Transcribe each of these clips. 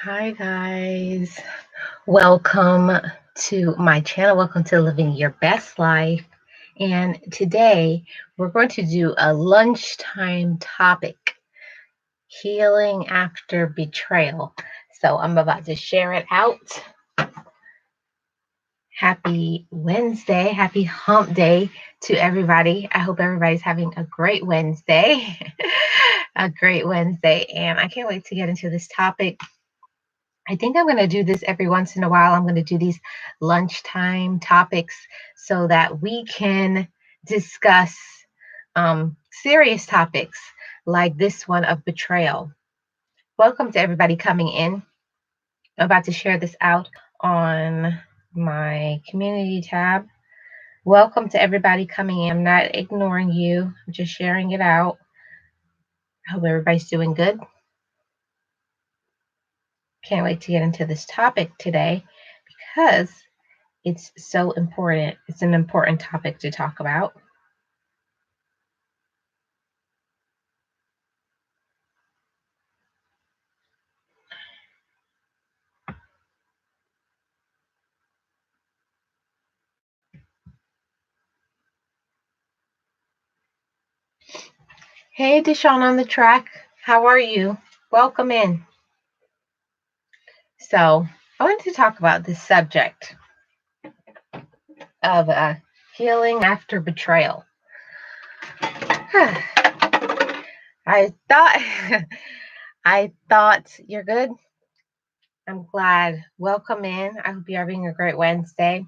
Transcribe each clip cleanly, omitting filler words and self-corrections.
Hi guys, welcome to my channel. Welcome to Living Your Best Life. And today we're going to do a lunchtime topic, healing after betrayal. So I'm about to share it out. Happy Wednesday, happy hump day to everybody. I hope everybody's having a great Wednesday. A great Wednesday, and I can't wait to get into this topic. I think I'm going to do this every once in a while. I'm going to do these lunchtime topics so that we can discuss serious topics like this one of betrayal. Welcome to everybody coming in. I'm about to share this out on my community tab. Welcome to everybody coming in. I'm not ignoring you. I'm just sharing it out. I hope everybody's doing good. Can't wait to get into this topic today because it's so important. It's an important topic to talk about. Hey, Deshaun on the track. How are you? Welcome in. So, I wanted to talk about this subject of healing after betrayal. I thought you're good. I'm glad. Welcome in. I hope you're having a great Wednesday.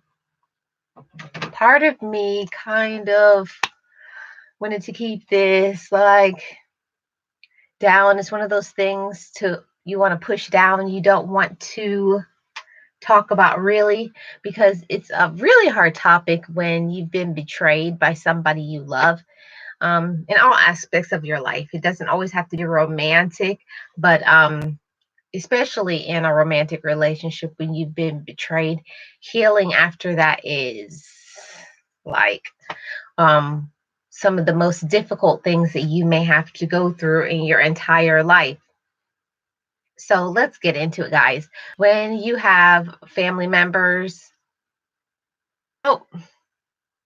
Part of me kind of wanted to keep this down. It's one of those things you want to push down. You don't want to talk about really, because it's a really hard topic when you've been betrayed by somebody you love, in all aspects of your life. It doesn't always have to be romantic, but especially in a romantic relationship, when you've been betrayed, healing after that is like some of the most difficult things that you may have to go through in your entire life. So let's get into it, guys. When you have family members, oh,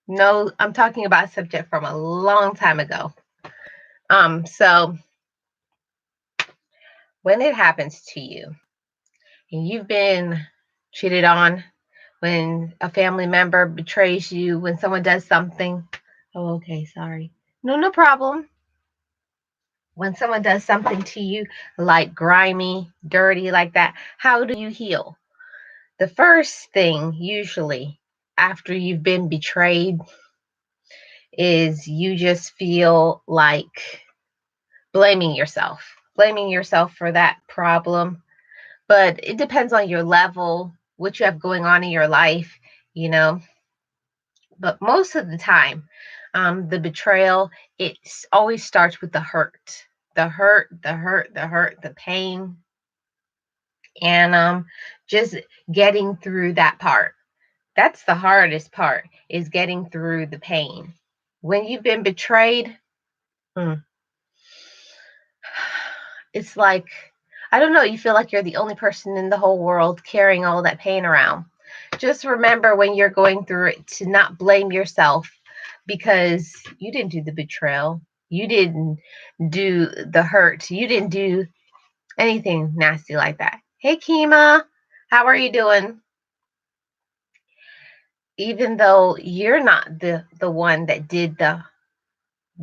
no, I'm talking about a subject from a long time ago. So when it happens to you and you've been cheated on, when a family member betrays you, when someone does something, oh, okay, sorry. No problem. When someone does something to you like grimy, dirty, like that, how do you heal? The first thing, usually, after you've been betrayed, is you just feel like blaming yourself for that problem. But it depends on your level, what you have going on in your life, you know. But most of the time, the betrayal, it always starts with the hurt, the pain, and just getting through that part. That's the hardest part, is getting through the pain. When you've been betrayed, it's like, I don't know, you feel like you're the only person in the whole world carrying all that pain around. Just remember, when you're going through it, to not blame yourself, because you didn't do the betrayal. You didn't do the hurt. You didn't do anything nasty like that. Hey, Kima, how are you doing? Even though you're not the one that did the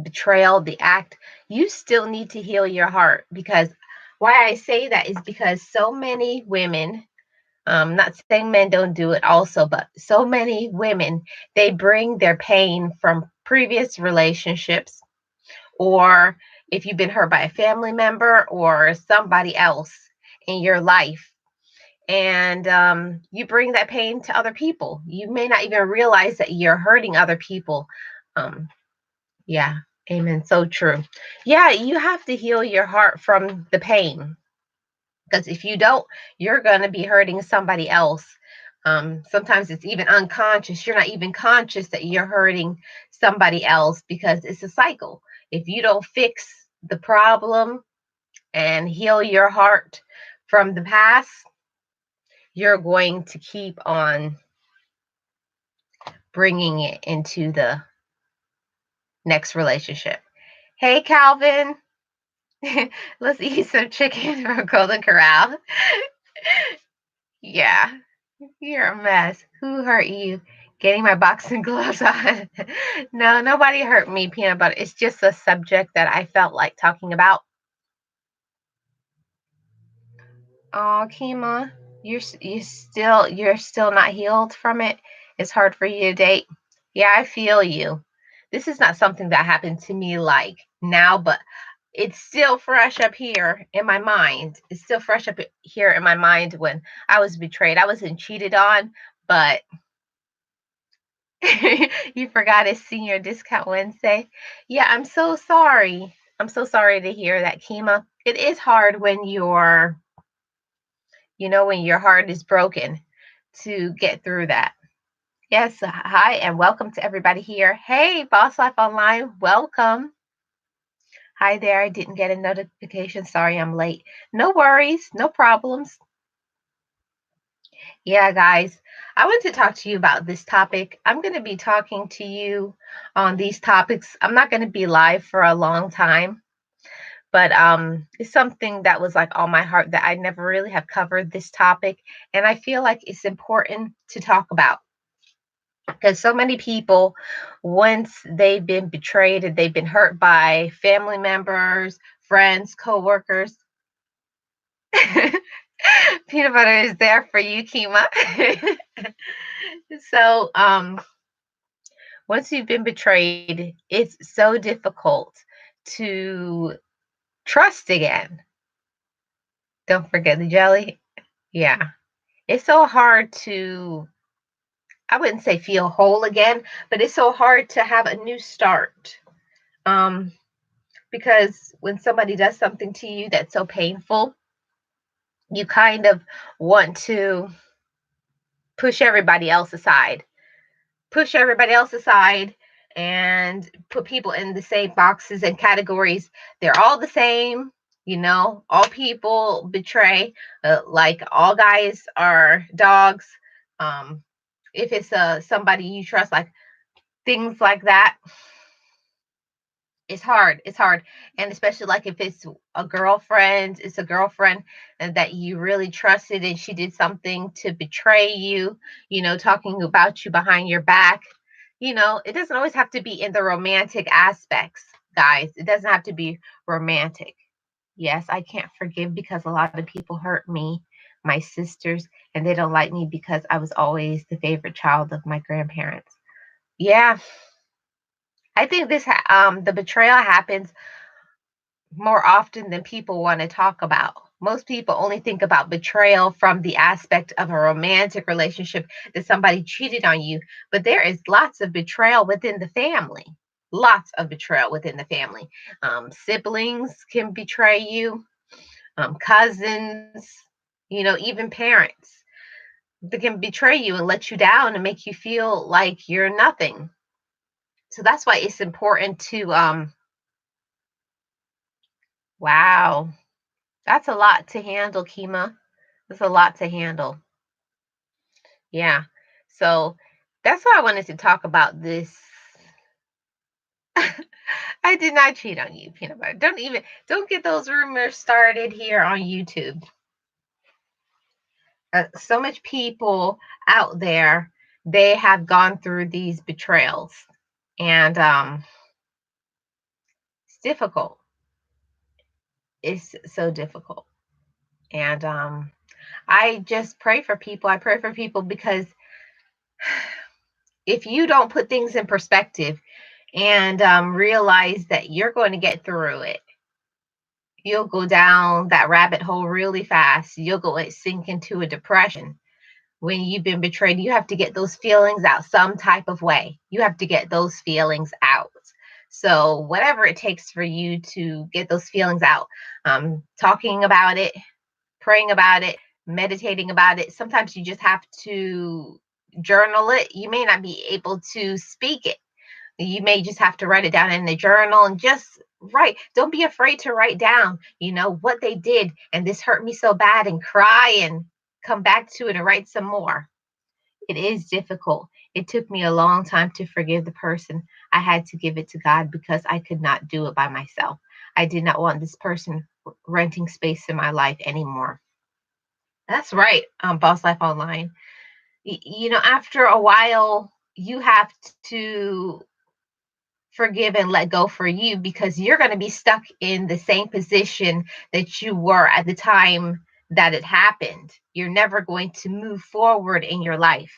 betrayal, the act, you still need to heal your heart. Because why I say that is because so many women, not saying men don't do it also, but so many women, they bring their pain from previous relationships, or if you've been hurt by a family member or somebody else in your life, and you bring that pain to other people. You may not even realize that you're hurting other people. Yeah, amen. So true. Yeah, you have to heal your heart from the pain, because if you don't, you're going to be hurting somebody else. Sometimes it's even unconscious. You're not even conscious that you're hurting somebody else, because it's a cycle. If you don't fix the problem and heal your heart from the past, you're going to keep on bringing it into the next relationship. Hey, Calvin. Let's eat some chicken from Golden Corral. Yeah, you're a mess. Who hurt you? Getting my boxing gloves on. No, nobody hurt me, peanut butter. It's just a subject that I felt like talking about. Oh, Kima, you're still not healed from it. It's hard for you to date. Yeah, I feel you. This is not something that happened to me like now, but it's still fresh up here in my mind. It's still fresh up here in my mind when I was betrayed. I wasn't cheated on, but you forgot it's senior discount Wednesday. Yeah, I'm so sorry. I'm so sorry to hear that, Kima. It is hard when when your heart is broken to get through that. Yes, hi, and welcome to everybody here. Hey, Boss Life Online, welcome. Hi there, I didn't get a notification. Sorry, I'm late. No worries, no problems. Yeah, guys, I want to talk to you about this topic. I'm going to be talking to you on these topics. I'm not going to be live for a long time, but it's something that was like on my heart that I never really have covered this topic, and I feel like it's important to talk about because so many people, once they've been betrayed and they've been hurt by family members, friends, coworkers. Peanut butter is there for you, Kima. So, once you've been betrayed, it's so difficult to trust again. Don't forget the jelly. Yeah. It's so hard to, I wouldn't say feel whole again, but it's so hard to have a new start. Um, because when somebody does something to you that's so painful, you kind of want to push everybody else aside push everybody else aside and put people in the same boxes and categories. They're all the same, all people betray, like all guys are dogs. Um, if it's somebody you trust, like things like that, it's hard. It's hard. And especially like if it's a girlfriend and that you really trusted and she did something to betray you, talking about you behind your back. It doesn't always have to be in the romantic aspects, guys. It doesn't have to be romantic. Yes, I can't forgive because a lot of people hurt me, my sisters, and they don't like me because I was always the favorite child of my grandparents. Yeah, I think the betrayal happens more often than people want to talk about. Most people only think about betrayal from the aspect of a romantic relationship that somebody cheated on you, but there is lots of betrayal within the family. Lots of betrayal within the family. Siblings can betray you, cousins, even parents. They can betray you and let you down and make you feel like you're nothing. So that's why it's important to, wow, that's a lot to handle, Kima. That's a lot to handle. Yeah. So that's why I wanted to talk about this. I did not cheat on you, peanut butter. Don't get those rumors started here on YouTube. So much people out there, they have gone through these betrayals, and it's difficult. It's so difficult, and I just pray for people. I pray for people because if you don't put things in perspective and realize that you're going to get through it, you'll go down that rabbit hole really fast. You'll go sink into a depression. When you've been betrayed, you have to get those feelings out some type of way. You have to get those feelings out. So, whatever it takes for you to get those feelings out, talking about it, praying about it, meditating about it. Sometimes you just have to journal it. You may not be able to speak it. You may just have to write it down in the journal and just Right. Don't be afraid to write down, what they did and this hurt me so bad and cry and come back to it and write some more. It is difficult. It took me a long time to forgive the person. I had to give it to God because I could not do it by myself. I did not want this person renting space in my life anymore. That's right, Boss Life Online. After a while, you have to forgive and let go for you because you're going to be stuck in the same position that you were at the time that it happened. You're never going to move forward in your life.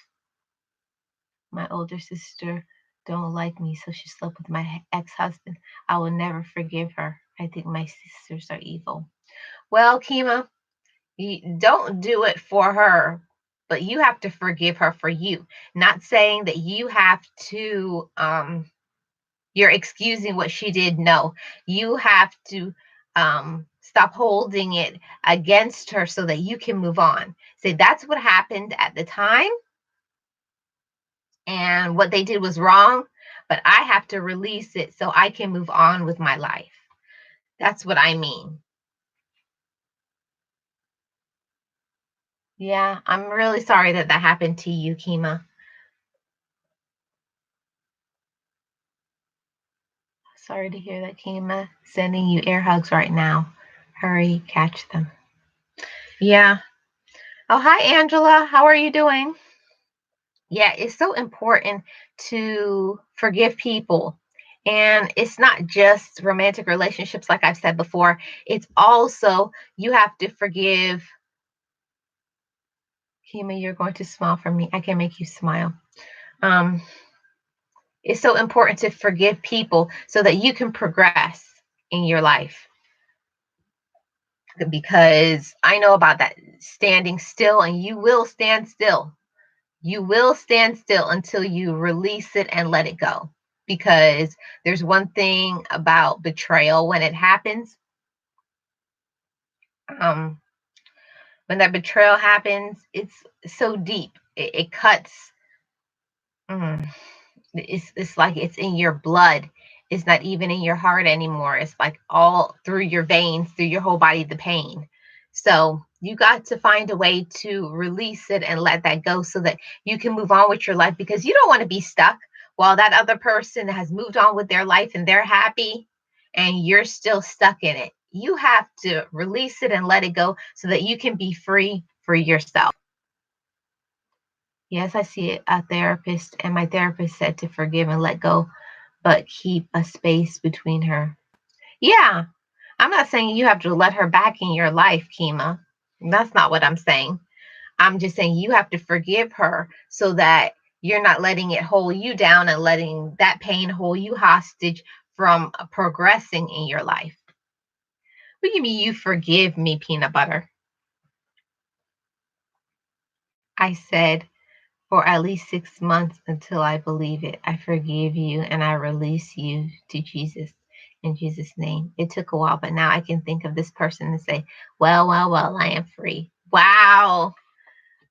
My older sister don't like me, so she slept with my ex-husband. I will never forgive her. I think my sisters are evil. Well, Kima, you don't do it for her, but you have to forgive her for you. Not saying that you have to you're excusing what she did. No, you have to stop holding it against her so that you can move on. Say that's what happened at the time, and what they did was wrong, but I have to release it so I can move on with my life. That's what I mean. Yeah, I'm really sorry that that happened to you, Kima. Sorry to hear that, Kima. Sending you air hugs right now. Hurry, catch them. Yeah. Oh, hi, Angela. How are you doing? Yeah, it's so important to forgive people. And it's not just romantic relationships, like I've said before. It's also you have to forgive. Kima, you're going to smile for me. I can make you smile. Um, it's so important to forgive people so that you can progress in your life. Because I know about that standing still, and you will stand still. You will stand still until you release it and let it go. Because there's one thing about betrayal when it happens. Um, when that betrayal happens, it's so deep. It cuts. Mm, it's like it's in your blood. It's not even in your heart anymore. It's like all through your veins, through your whole body, the pain. So you got to find a way to release it and let that go so that you can move on with your life, because you don't want to be stuck while that other person has moved on with their life and they're happy and you're still stuck in it. You have to release it and let it go so that you can be free for yourself. Yes, I see it, a therapist, and my therapist said to forgive and let go, but keep a space between her. Yeah, I'm not saying you have to let her back in your life, Kima. That's not what I'm saying. I'm just saying you have to forgive her so that you're not letting it hold you down and letting that pain hold you hostage from progressing in your life. What do you mean you forgive me, peanut butter? I said for at least 6 months until I believe it. I forgive you and I release you to Jesus in Jesus' name. It took a while, but now I can think of this person and say, well, well, well, I am free. Wow.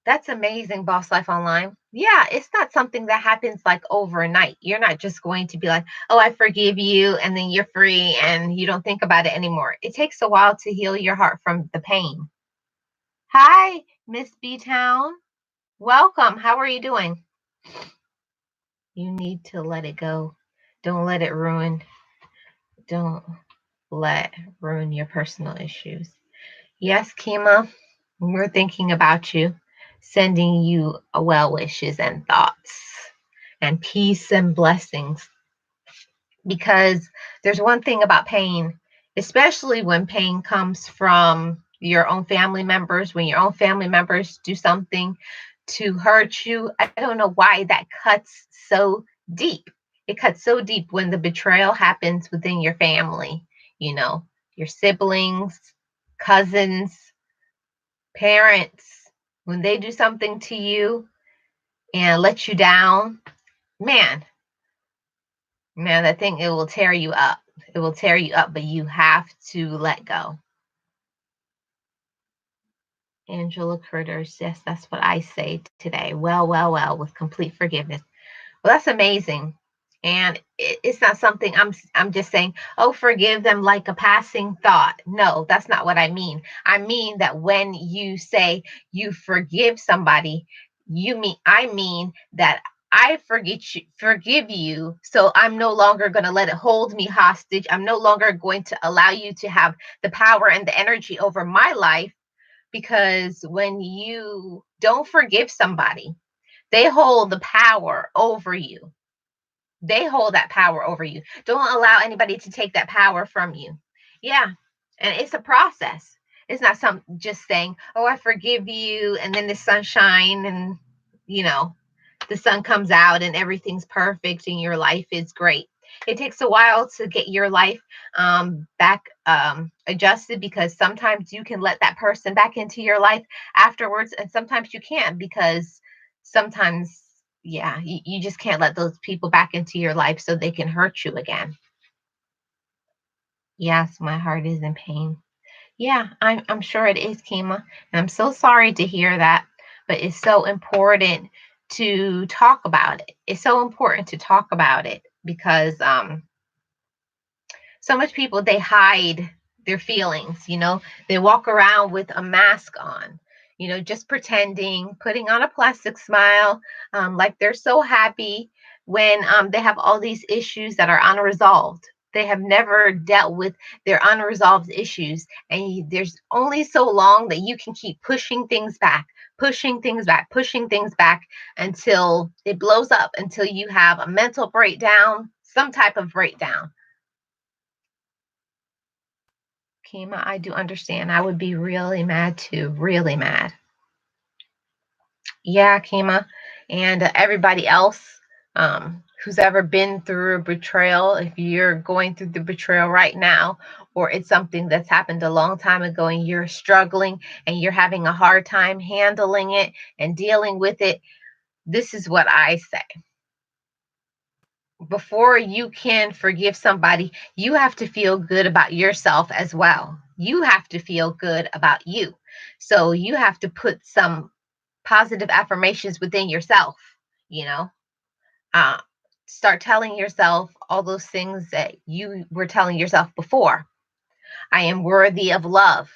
That's amazing, Boss Life Online. Yeah, it's not something that happens like overnight. You're not just going to be like, oh, I forgive you, and then you're free and you don't think about it anymore. It takes a while to heal your heart from the pain. Hi, Miss B Town. Welcome. How are you doing? You need to let it go. Don't let it ruin. Don't let ruin your personal issues. Yes, Kima, we're thinking about you, sending you well wishes and thoughts and peace and blessings. Because there's one thing about pain, especially when pain comes from your own family members, when your own family members do something to hurt you. I don't know why that cuts so deep. It cuts so deep when the betrayal happens within your family, you know, your siblings, cousins, parents, when they do something to you and let you down. Man, Man, I think it will tear you up. It will tear you up, but you have to let go. Angela Critters, yes, that's what I say today. Well, well, well, with complete forgiveness. Well, that's amazing. And it's not something I'm just saying, oh, forgive them like a passing thought. No, that's not what I mean. I mean that when you say you forgive somebody, I mean that I forgive you, so I'm no longer going to let it hold me hostage. I'm no longer going to allow you to have the power and the energy over my life, because when you don't forgive somebody, they hold the power over you. They hold that power over you. Don't allow anybody to take that power from you. Yeah. And it's a process. It's not some just saying, oh, I forgive you, and then the sunshine and, you know, the sun comes out and everything's perfect and your life is great. It takes a while to get your life back adjusted, because sometimes you can let that person back into your life afterwards, and sometimes you can't, because sometimes, yeah, you just can't let those people back into your life so they can hurt you again. Yes, my heart is in pain. Yeah, I'm sure it is, Kima. And I'm so sorry to hear that, but it's so important to talk about it. It's so important to talk about it, because so much people, they hide their feelings, they walk around with a mask on, just pretending, putting on a plastic smile, like they're so happy, when they have all these issues that are unresolved. They have never dealt with their unresolved issues, and there's only so long that you can keep pushing things back, pushing things back, pushing things back, until it blows up, until you have a mental breakdown, some type of breakdown. Kima, I do understand. I would be really mad too, really mad. Yeah, Kima, and everybody else who's ever been through a betrayal, if you're going through the betrayal right now, or it's something that's happened a long time ago and you're struggling and you're having a hard time handling it and dealing with it, this is what I say. Before you can forgive somebody, you have to feel good about yourself as well. You have to feel good about you. So you have to put some positive affirmations within yourself, you know. Uh, Start telling yourself all those things that you were telling yourself before. I am worthy of love.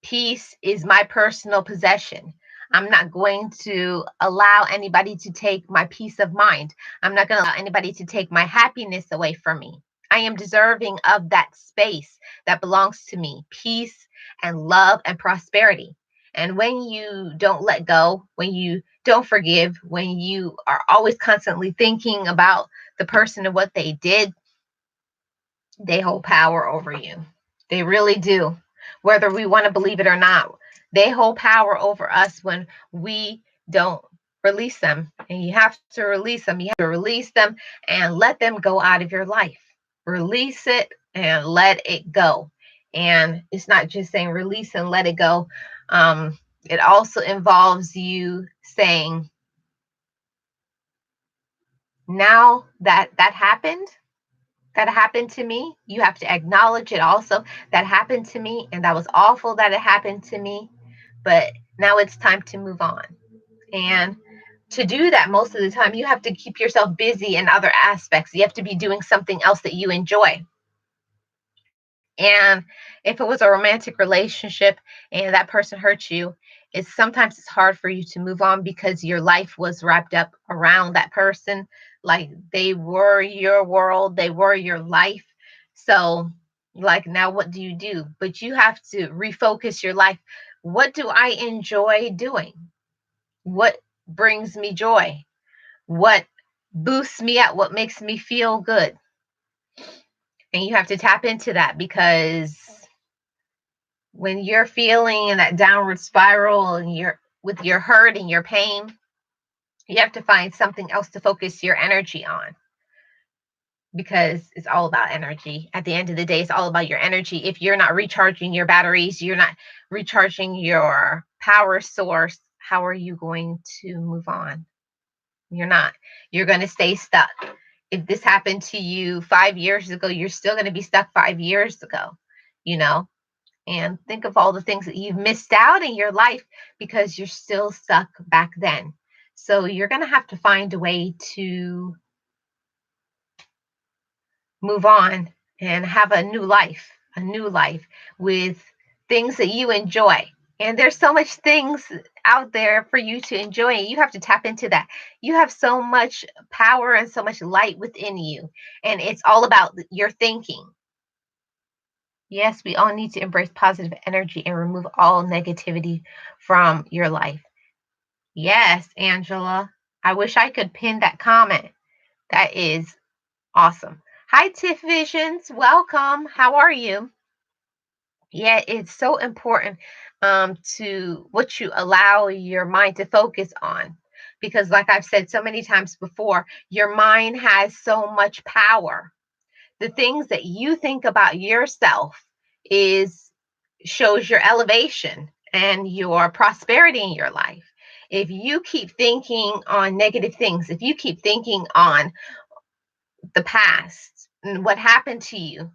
Peace is my personal possession. I'm not going to allow anybody to take my peace of mind. I'm not going to allow anybody to take my happiness away from me. I am deserving of that space that belongs to me, peace and love and prosperity. And when you don't let go, when you don't forgive, when you are always constantly thinking about the person and what they did, they hold power over you. They really do. Whether we want to believe it or not, they hold power over us when we don't release them. And you have to release them. You have to release them and let them go out of your life. Release it and let it go. And it's not just saying release and let it go. It also involves you saying, now that happened to me. You have to acknowledge it also. That happened to me, and that was awful that it happened to me. But now it's time to move on. And to do that, most of the time, you have to keep yourself busy in other aspects. You have to be doing something else that you enjoy. And if it was a romantic relationship and that person hurt you, it's hard for you to move on, because your life was wrapped up around that person. Like, they were your world, they were your life. So, like, now what do you do? But you have to refocus your life. What do I enjoy doing? What brings me joy? What boosts me up? What makes me feel good? And you have to tap into that, because when you're feeling in that downward spiral and you're with your hurt and your pain, you have to find something else to focus your energy on, because it's all about energy. At the end of the day, it's all about your energy. If you're not recharging your batteries, you're not recharging your power source, how are you going to move on? You're not. You're going to stay stuck. If this happened to you 5 years ago, you're still going to be stuck 5 years ago, you know? And think of all the things that you've missed out in your life because you're still stuck back then. So you're going to have to find a way to move on and have a new life with things that you enjoy. And there's so much things out there for you to enjoy, and you have to tap into that. You have so much power and so much light within you, and it's all about your thinking. Yes, we all need to embrace positive energy and remove all negativity from your life. Yes, Angela. I wish I could pin that comment. That is awesome. Hi, Tiff Visions. Welcome. How are you? Yeah, it's so important to what you allow your mind to focus on. Because, like I've said so many times before, your mind has so much power. The things that you think about yourself is shows your elevation and your prosperity in your life. If you keep thinking on negative things, if you keep thinking on the past and what happened to you,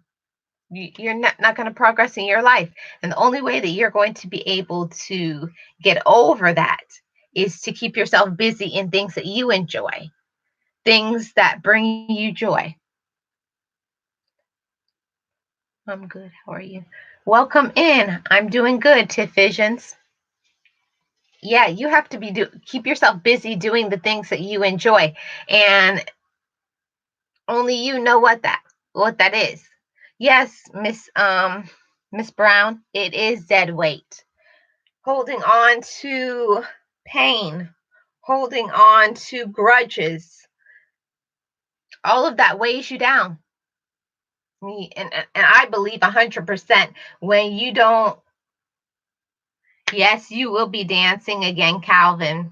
you're not going to progress in your life. And the only way that you're going to be able to get over that is to keep yourself busy in things that you enjoy, things that bring you joy. I'm good. How are you? Welcome in. I'm doing good, Tiff Visions. Yeah, you have to keep yourself busy doing the things that you enjoy. And only you know what that is. Yes, Miss Brown, it is dead weight. Holding on to pain, holding on to grudges, all of that weighs you down. And I believe 100% when you don't, yes, you will be dancing again, Calvin.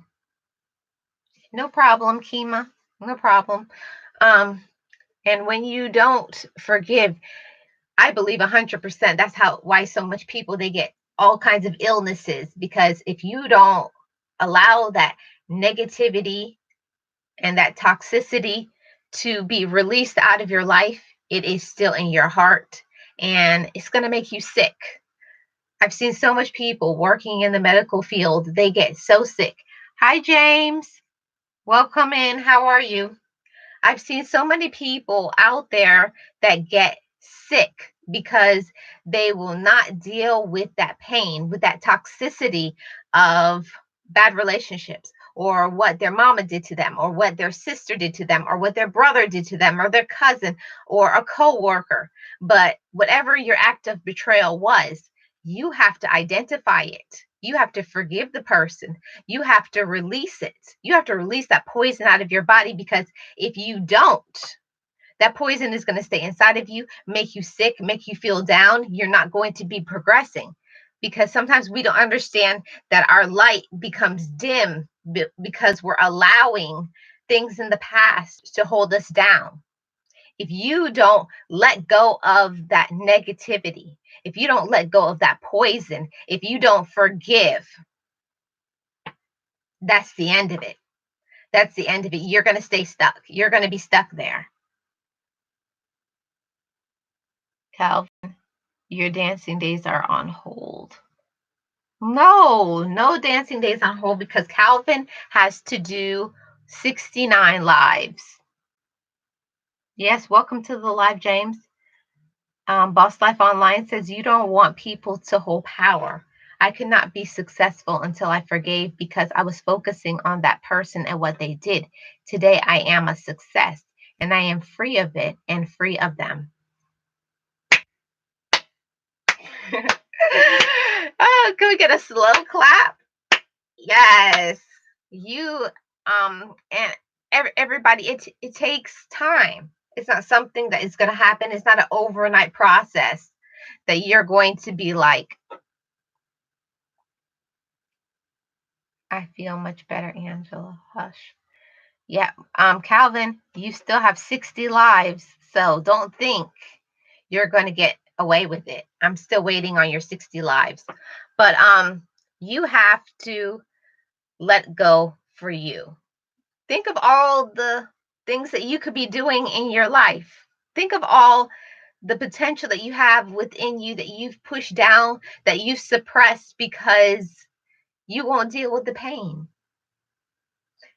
No problem, Kima. No problem. Um, and when you don't forgive, I believe 100% that's how why so much people they get all kinds of illnesses because if you don't allow that negativity and that toxicity to be released out of your life, it is still in your heart and it's going to make you sick. I've seen so much people working in the medical field, they get so sick. Hi, James. Welcome in. How are you? I've seen so many people out there that get sick because they will not deal with that pain, with that toxicity of bad relationships or what their mama did to them or what their sister did to them or what their brother did to them or their cousin or a coworker. But whatever your act of betrayal was, you have to identify it. You have to forgive the person. You have to release it. You have to release that poison out of your body because if you don't, that poison is going to stay inside of you, make you sick, make you feel down. You're not going to be progressing because sometimes we don't understand that our light becomes dim because we're allowing things in the past to hold us down. If you don't let go of that negativity, if you don't let go of that poison, if you don't forgive, that's the end of it. That's the end of it. You're going to stay stuck. You're going to be stuck there. Calvin, your dancing days are on hold. No, no dancing days on hold because Calvin has to do 69 lives. Yes, welcome to the live, James. Boss Life Online says you don't want people to hold power. I could not be successful until I forgave because I was focusing on that person and what they did. Today I am a success and I am free of it and free of them. Oh, can we get a slow clap? Yes. You and everybody it takes time. It's not something that is going to happen. It's not an overnight process that you're going to be like, I feel much better, Angela. Hush. Yeah, Calvin, you still have 60 lives, so don't think you're going to get away with it. I'm still waiting on your 60 lives. But you have to let go for you. Think of all the things that you could be doing in your life. Think of all the potential that you have within you that you've pushed down, that you've suppressed because you won't deal with the pain.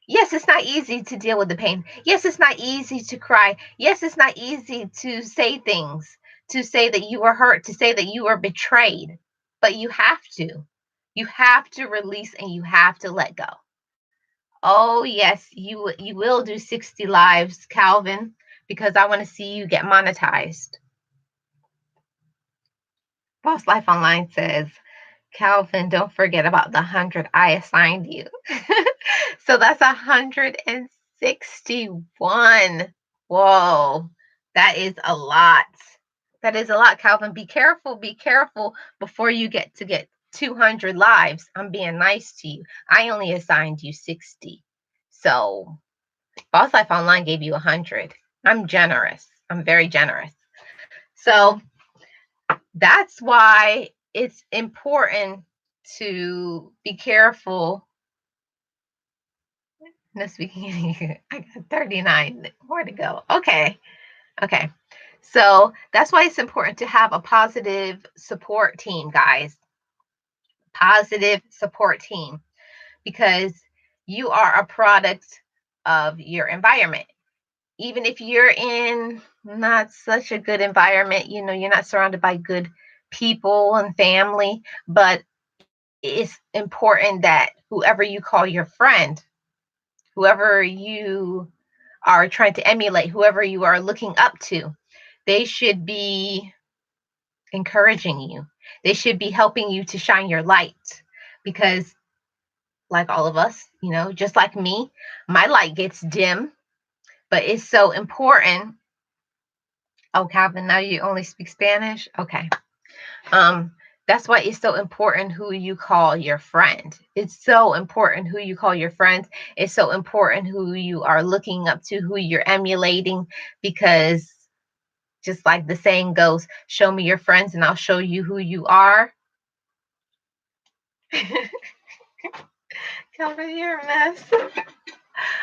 Yes, it's not easy to deal with the pain. Yes, it's not easy to cry. Yes, it's not easy to say things, to say that you were hurt, to say that you were betrayed. But you have to. You have to release and you have to let go. Oh, yes, you will do 60 lives, Calvin, because I want to see you get monetized. Boss Life Online says, Calvin, don't forget about the 100 I assigned you. So that's 161. Whoa, that is a lot. That is a lot, Calvin. Be careful before you get 200 lives. I'm being nice to you. I only assigned you 60. So Boss Life Online gave you 100. I'm generous. I'm very generous. So that's why it's important to be careful. No speaking. I got 39 more to go. Okay. Okay. So that's why it's important to have a positive support team, guys. Positive support team, because you are a product of your environment. Even if you're in not such a good environment, you're not surrounded by good people and family, but it's important that whoever you call your friend, whoever you are trying to emulate, whoever you are looking up to, they should be encouraging you. They should be helping you to shine your light, because, like all of us, just like me, my light gets dim, but it's so important. Oh, Calvin, now you only speak Spanish? Okay. Um, that's why it's so important who you call your friend. It's so important who you call your friends. It's so important who you are looking up to, who you're emulating, because just like the saying goes, show me your friends and I'll show you who you are. Calvin, you're a mess.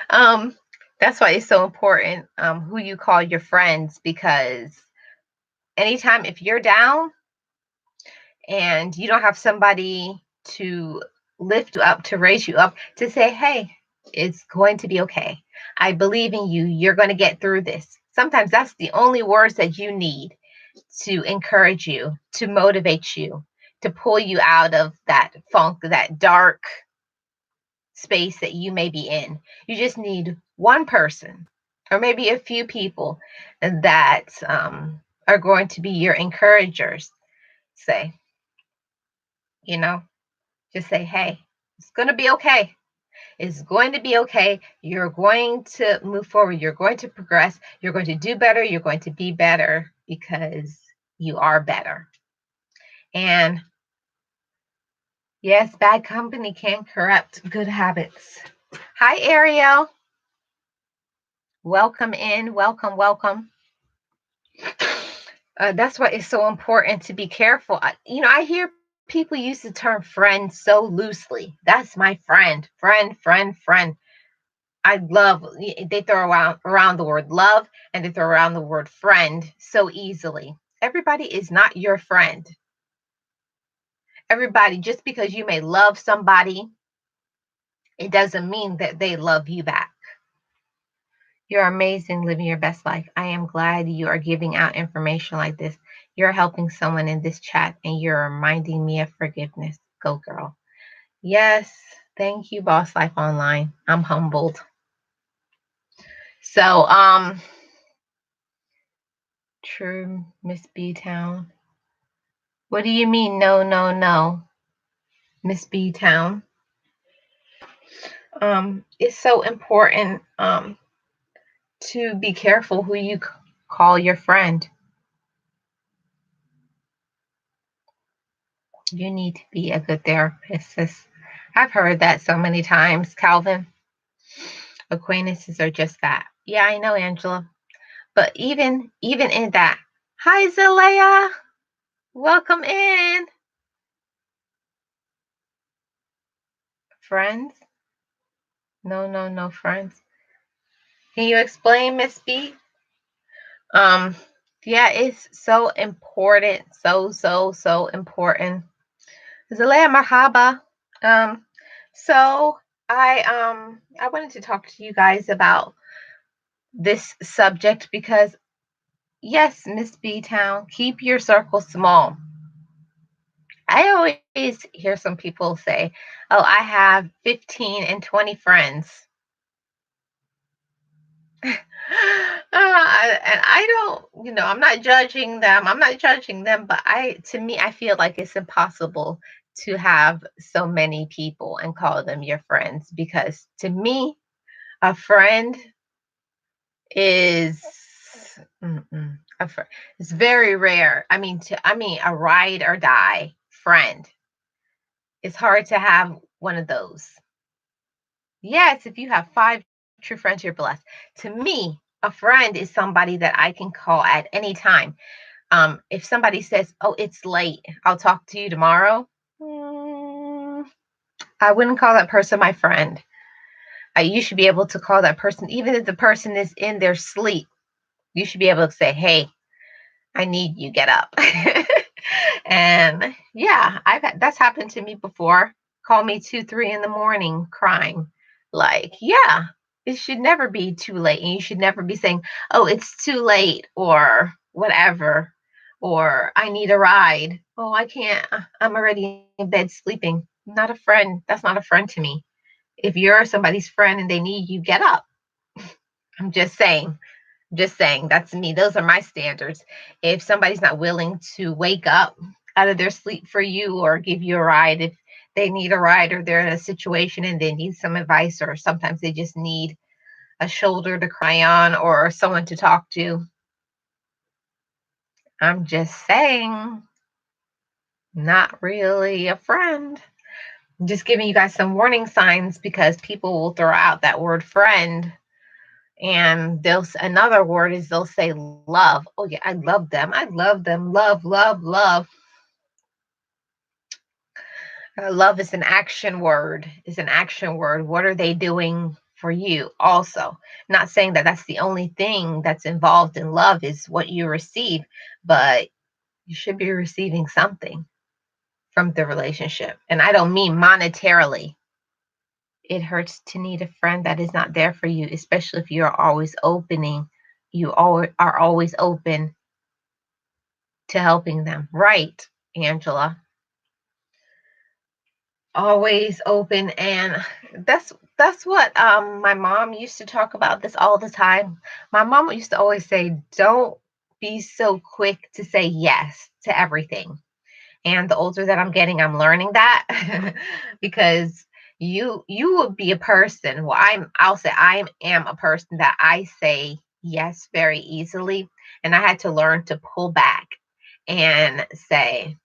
um, that's why it's so important who you call your friends, because anytime if you're down and you don't have somebody to lift you up, to raise you up, to say, hey, it's going to be okay. I believe in you. You're going to get through this. Sometimes that's the only words that you need to encourage you, to motivate you, to pull you out of that funk, that dark space that you may be in. You just need one person or maybe a few people that are going to be your encouragers. Say, you know, just say, hey, it's going to be okay. It's going to be okay. You're going to move forward. You're going to progress. You're going to do better. You're going to be better because you are better. And yes, bad company can corrupt good habits. Hi, Ariel. Welcome in. Welcome, welcome. That's why it's so important to be careful. I hear people use the term friend so loosely. That's my friend, friend, friend, friend. I love, they throw around the word love and they throw around the word friend so easily. Everybody is not your friend. Everybody, just because you may love somebody, it doesn't mean that they love you back. You're amazing, living your best life. I am glad you are giving out information like this. You're helping someone in this chat and you're reminding me of forgiveness. Go, girl. Yes. Thank you, Boss Life Online. I'm humbled. So, true, Miss B Town. What do you mean? No, no, no, Miss B Town. It's so important to be careful who you call your friend. You need to be a good therapist. I've heard that so many times, Calvin. Acquaintances are just that. Yeah, I know, Angela. But even in that, hi, Zalea. Welcome in. Friends? No, no, no, friends. Can you explain, Miss B? Yeah, it's so important. So important. Zalea Mahaba. So I wanted to talk to you guys about this subject because yes, Miss B Town, keep your circle small. I always hear some people say, "Oh, I have 15 and 20 friends." And I don't, I'm not judging them. I'm not judging them, but to me, I feel like it's impossible to have so many people and call them your friends because to me, a friend is a friend. It's very rare. I mean, a ride or die friend. It's hard to have one of those. Yes, if you have five true friends, you're blessed. To me, a friend is somebody that I can call at any time. If somebody says, "Oh, it's late, I'll talk to you tomorrow," mm, I wouldn't call that person my friend. You should be able to call that person, even if the person is in their sleep. You should be able to say, "Hey, I need you, get up." And yeah, that's happened to me before. Call me 2, 3 in the morning crying. Like, yeah, it should never be too late. And you should never be saying, "Oh, it's too late," or whatever, or "I need a ride." "Oh, I can't. I'm already in bed sleeping." Not a friend. That's not a friend to me. If you're somebody's friend and they need you, get up. I'm just saying. Just saying, that's me. Those are my standards. If somebody's not willing to wake up out of their sleep for you or give you a ride, if they need a ride or they're in a situation and they need some advice, or sometimes they just need a shoulder to cry on or someone to talk to, I'm just saying, not really a friend. I'm just giving you guys some warning signs because people will throw out that word friend. And another word is they'll say love. Oh yeah, I love them. I love them. Love, love, love. Love is an action word. Is an action word. What are they doing for you? Also, not saying that that's the only thing that's involved in love is what you receive, but you should be receiving something from the relationship. And I don't mean monetarily. It hurts to need a friend that is not there for you, especially if you're always opening. You are always open to helping them. Right, Angela. Always open, and that's what my mom used to talk about this all the time. My mom used to always say, "Don't be so quick to say yes to everything." And the older that I'm getting, I'm learning that because you will be a person. Well, I'll say I am a person that I say yes very easily, and I had to learn to pull back and say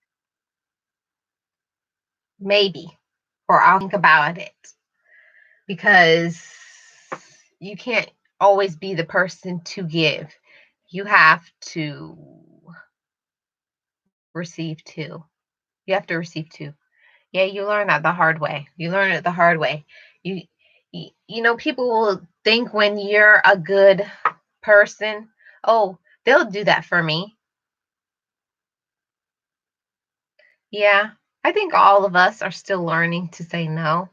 maybe, or I'll think about it, because you can't always be the person to give. You have to receive too. You have to receive too. Yeah, you learn that the hard way. You learn it the hard way. You, people will think when you're a good person, "Oh, they'll do that for me." Yeah, I think all of us are still learning to say no.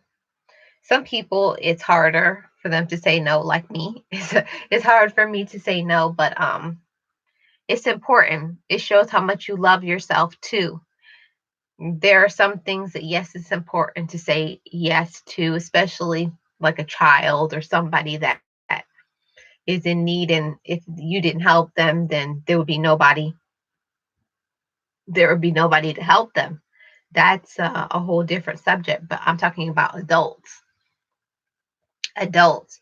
Some people, it's harder for them to say no, like me. It's hard for me to say no, but it's important. It shows how much you love yourself too. There are some things that, yes, it's important to say yes to, especially like a child or somebody that is in need. And if you didn't help them, then there would be nobody to help them. That's a whole different subject. But I'm talking about adults. Adults.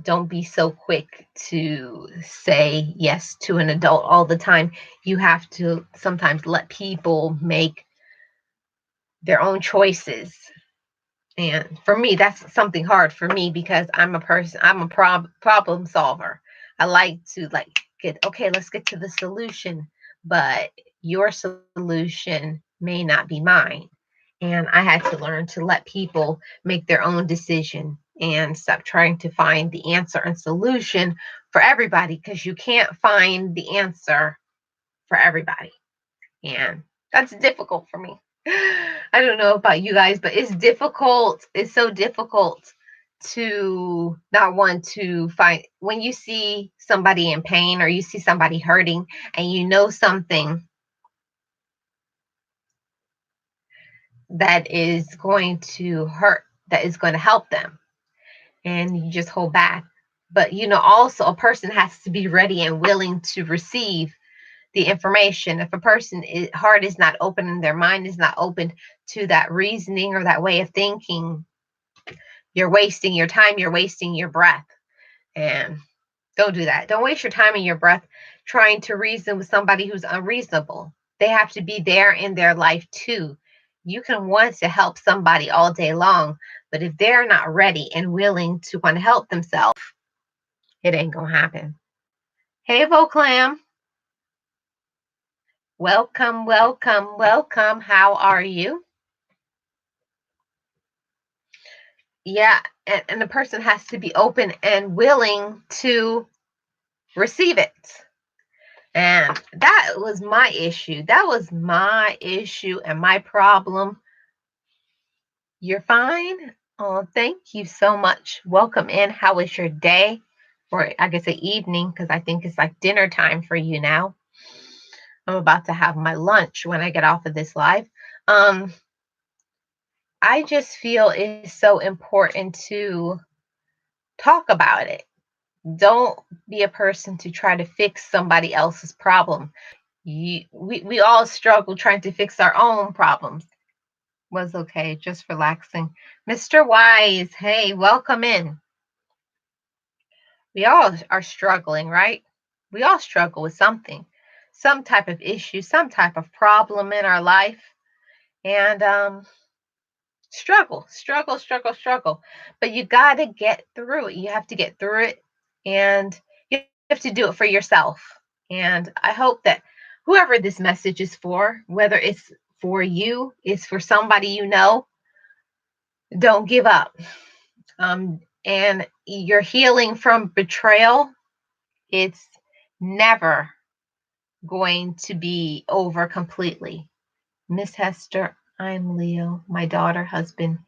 Don't be so quick to say yes to an adult all the time. You have to sometimes let people make their own choices. And for me, that's something hard for me because I'm a problem solver. I like to okay, let's get to the solution, but your solution may not be mine. And I had to learn to let people make their own decision and stop trying to find the answer and solution for everybody, because you can't find the answer for everybody. And that's difficult for me. I don't know about you guys, but it's difficult. It's so difficult to not want to find when you see somebody in pain or you see somebody hurting and you know something that is going to hurt, that is going to help them, and you just hold back. But also a person has to be ready and willing to receive the information. If a person heart is not open and their mind is not open to that reasoning or that way of thinking, you're wasting your time, you're wasting your breath. And don't do that. Don't waste your time and your breath trying to reason with somebody who's unreasonable. They have to be there in their life too. You can want to help somebody all day long, but if they're not ready and willing to want to help themselves, it ain't gonna happen. Hey, Voclam, welcome, welcome, welcome. How are you? Yeah, and the person has to be open and willing to receive it. And that was my issue. That was my issue and my problem. You're fine? Oh, thank you so much. Welcome in. How was your day? Or I guess the evening, because I think it's like dinner time for you now. I'm about to have my lunch when I get off of this live. Um, I just feel it's so important to talk about it. Don't be a person to try to fix somebody else's problem. We all struggle trying to fix our own problems. Was okay, just relaxing. Mr. Wise, hey, welcome in. We all are struggling, right? We all struggle with something, some type of issue, some type of problem in our life. And struggle. But you got to get through it. You have to get through it. And you have to do it for yourself. And I hope that whoever this message is for, whether it's for you, it's for somebody you know, don't give up. And you're healing from betrayal. It's never going to be over completely. Miss Hester, I'm Leo. My daughter, husband,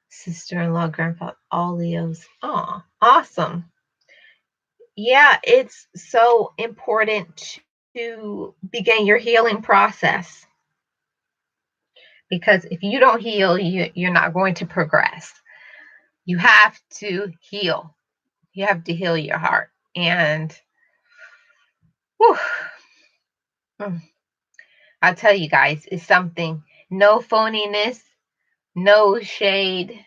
sister-in-law, grandfather, all Leos. Oh, awesome. Yeah, it's so important to begin your healing process because if you don't heal, you're not going to progress. You have to heal. You have to heal your heart. And whew, mm, I'll tell you guys, it's something. No phoniness, no shade,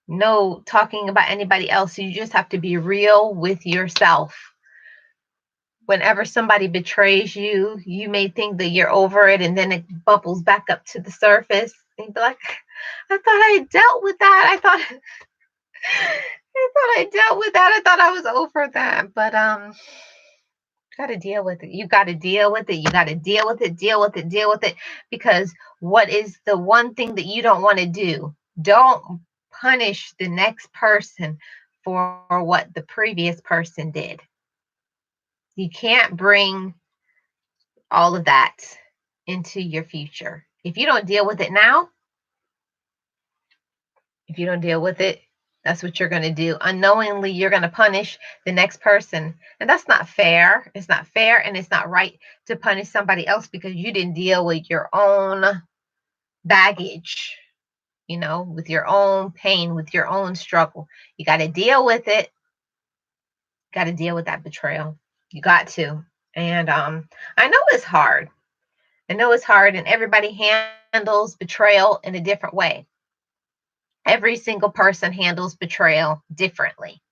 no talking about anybody else. You just have to be real with yourself. Whenever somebody betrays you, you may think that you're over it and then it bubbles back up to the surface. And be like, I thought I dealt with that. I dealt with that. I thought I was over that. But got to deal with it. You got to deal with it. You got to deal with it, deal with it. Because what is the one thing that you don't want to do? Don't punish the next person for what the previous person did. You can't bring all of that into your future. If you don't deal with it now, if you don't deal with it, that's what you're going to do. Unknowingly, you're going to punish the next person. And that's not fair. It's not fair and it's not right to punish somebody else because you didn't deal with your own baggage, with your own pain, with your own struggle. You got to deal with it. Got to deal with that betrayal. You got to. And I know it's hard. I know it's hard, and everybody handles betrayal in a different way. Every single person handles betrayal differently.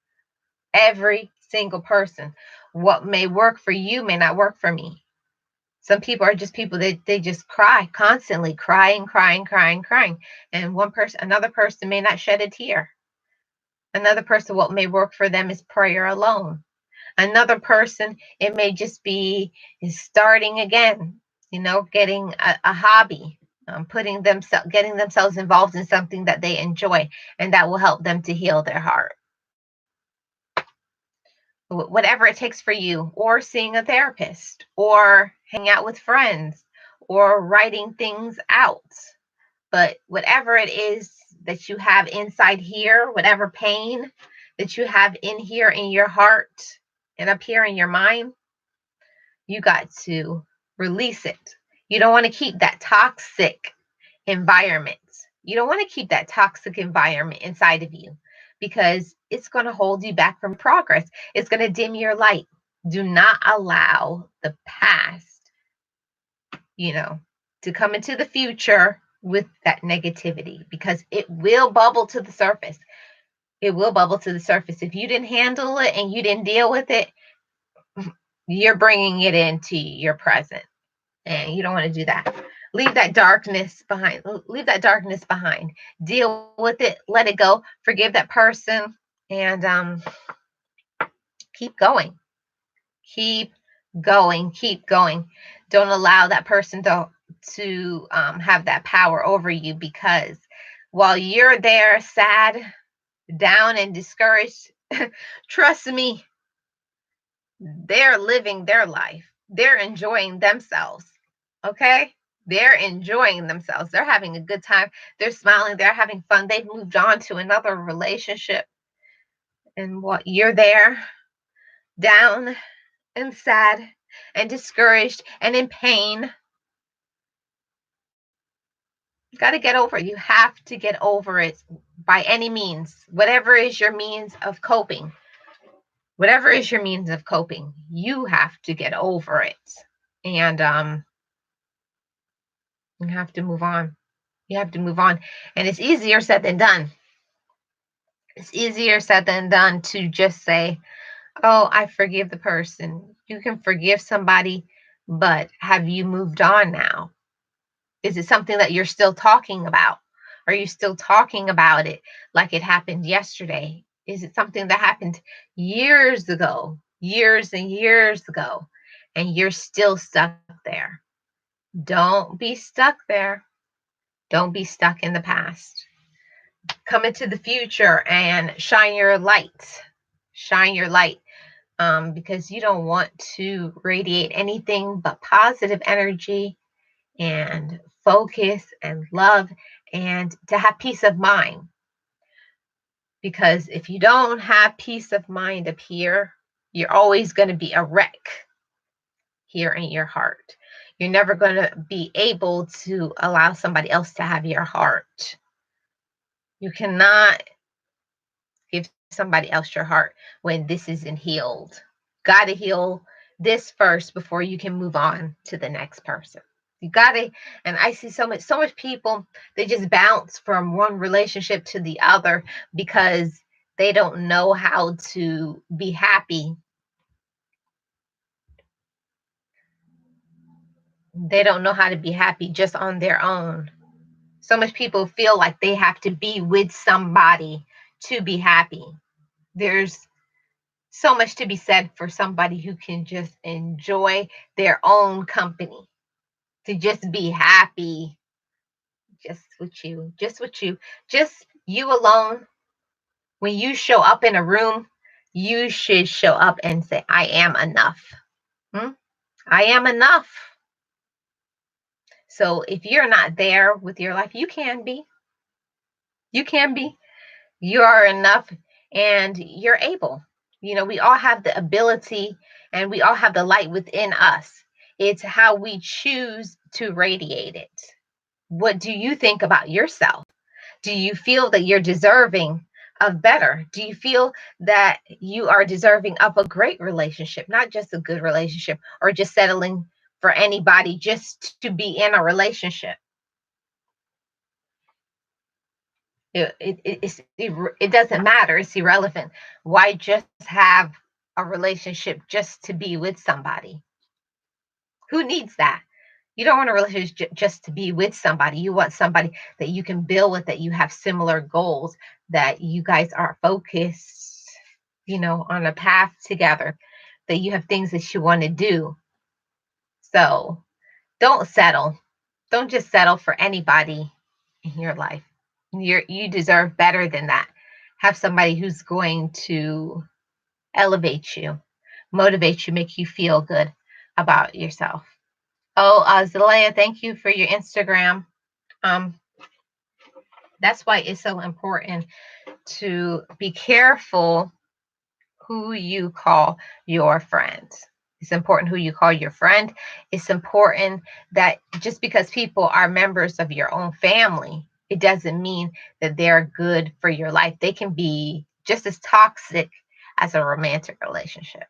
Every single person. What may work for you may not work for me. Some people are just people that they just cry constantly, crying. And another person may not shed a tear. Another person, what may work for them is prayer alone. Another person, it may just be is starting again, getting a hobby, getting themselves involved in something that they enjoy, and that will help them to heal their heart. Whatever it takes for you, or seeing a therapist, or hang out with friends, or writing things out. But whatever it is that you have inside here, whatever pain that you have in here in your heart and up here in your mind, you got to release it. You don't want to keep that toxic environment. You don't want to keep that toxic environment inside of you because it's going to hold you back from progress. It's going to dim your light. Do not allow the past, to come into the future with that negativity because it will bubble to the surface. It will bubble to the surface. If you didn't handle it and you didn't deal with it, you're bringing it into your present. And you don't want to do that. Leave that darkness behind. Leave that darkness behind. Deal with it. Let it go. Forgive that person. And keep going. Keep going. Keep going. Don't allow that person to have that power over you, because while you're there sad, down, and discouraged, trust me, they're living their life. They're enjoying themselves. Okay? They're enjoying themselves. They're having a good time. They're smiling. They're having fun. They've moved on to another relationship. And what, you're there, down and sad and discouraged and in pain. You got to get over it. You have to get over it by any means. Whatever is your means of coping. Whatever is your means of coping, you have to get over it. And you have to move on. You have to move on. And it's easier said than done. It's easier said than done to just say, oh, I forgive the person. You can forgive somebody, but have you moved on now? Is it something that you're still talking about? Are you still talking about it like it happened yesterday? Is it something that happened years ago, years and years ago, and you're still stuck there? Don't be stuck there. Don't be stuck in the past. Come into the future and shine your light. Shine your light, because you don't want to radiate anything but positive energy and focus and love, and to have peace of mind. Because if you don't have peace of mind up here, you're always going to be a wreck here in your heart. You're never going to be able to allow somebody else to have your heart. You cannot give somebody else your heart when this isn't healed. Got to heal this first before you can move on to the next person. You got to, and I see so much people, they just bounce from one relationship to the other because they don't know how to be happy. They don't know how to be happy just on their own. So much people feel like they have to be with somebody to be happy. There's so much to be said for somebody who can just enjoy their own company, to just be happy just you alone. When you show up in a room, you should show up and say, I am enough. I am enough. So if you're not there with your life, you can be. You can be. You are enough and you're able. We all have the ability and we all have the light within us. It's how we choose to radiate it. What do you think about yourself? Do you feel that you're deserving of better? Do you feel that you are deserving of a great relationship, not just a good relationship, or just settling for anybody just to be in a relationship? It doesn't matter. It's irrelevant. Why just have a relationship just to be with somebody? Who needs that? You don't want a relationship just to be with somebody. You want somebody that you can build with, that you have similar goals, that you guys are focused, on a path together, that you have things that you want to do. So don't settle. Don't just settle for anybody in your life. You deserve better than that. Have somebody who's going to elevate you, motivate you, make you feel good about yourself. Oh, Zelaya, thank you for your Instagram. Um, That's why it's so important to be careful who you call your friends. It's important who you call your friend. It's important that just because people are members of your own family, it doesn't mean that they're good for your life. They can be just as toxic as a romantic relationship.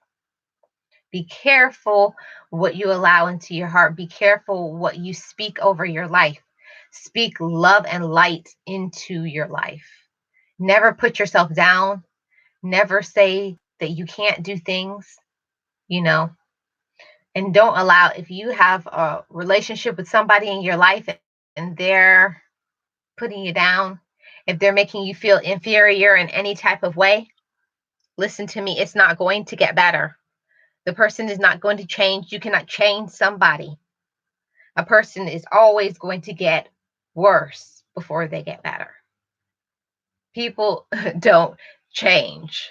Be careful what you allow into your heart. Be careful what you speak over your life. Speak love and light into your life. Never put yourself down. Never say that you can't do things, you know, and don't allow, if you have a relationship with somebody in your life and they're putting you down, if they're making you feel inferior in any type of way, listen to me, it's not going to get better. The person is not going to change. You cannot change somebody. A person is always going to get worse before they get better. People don't change.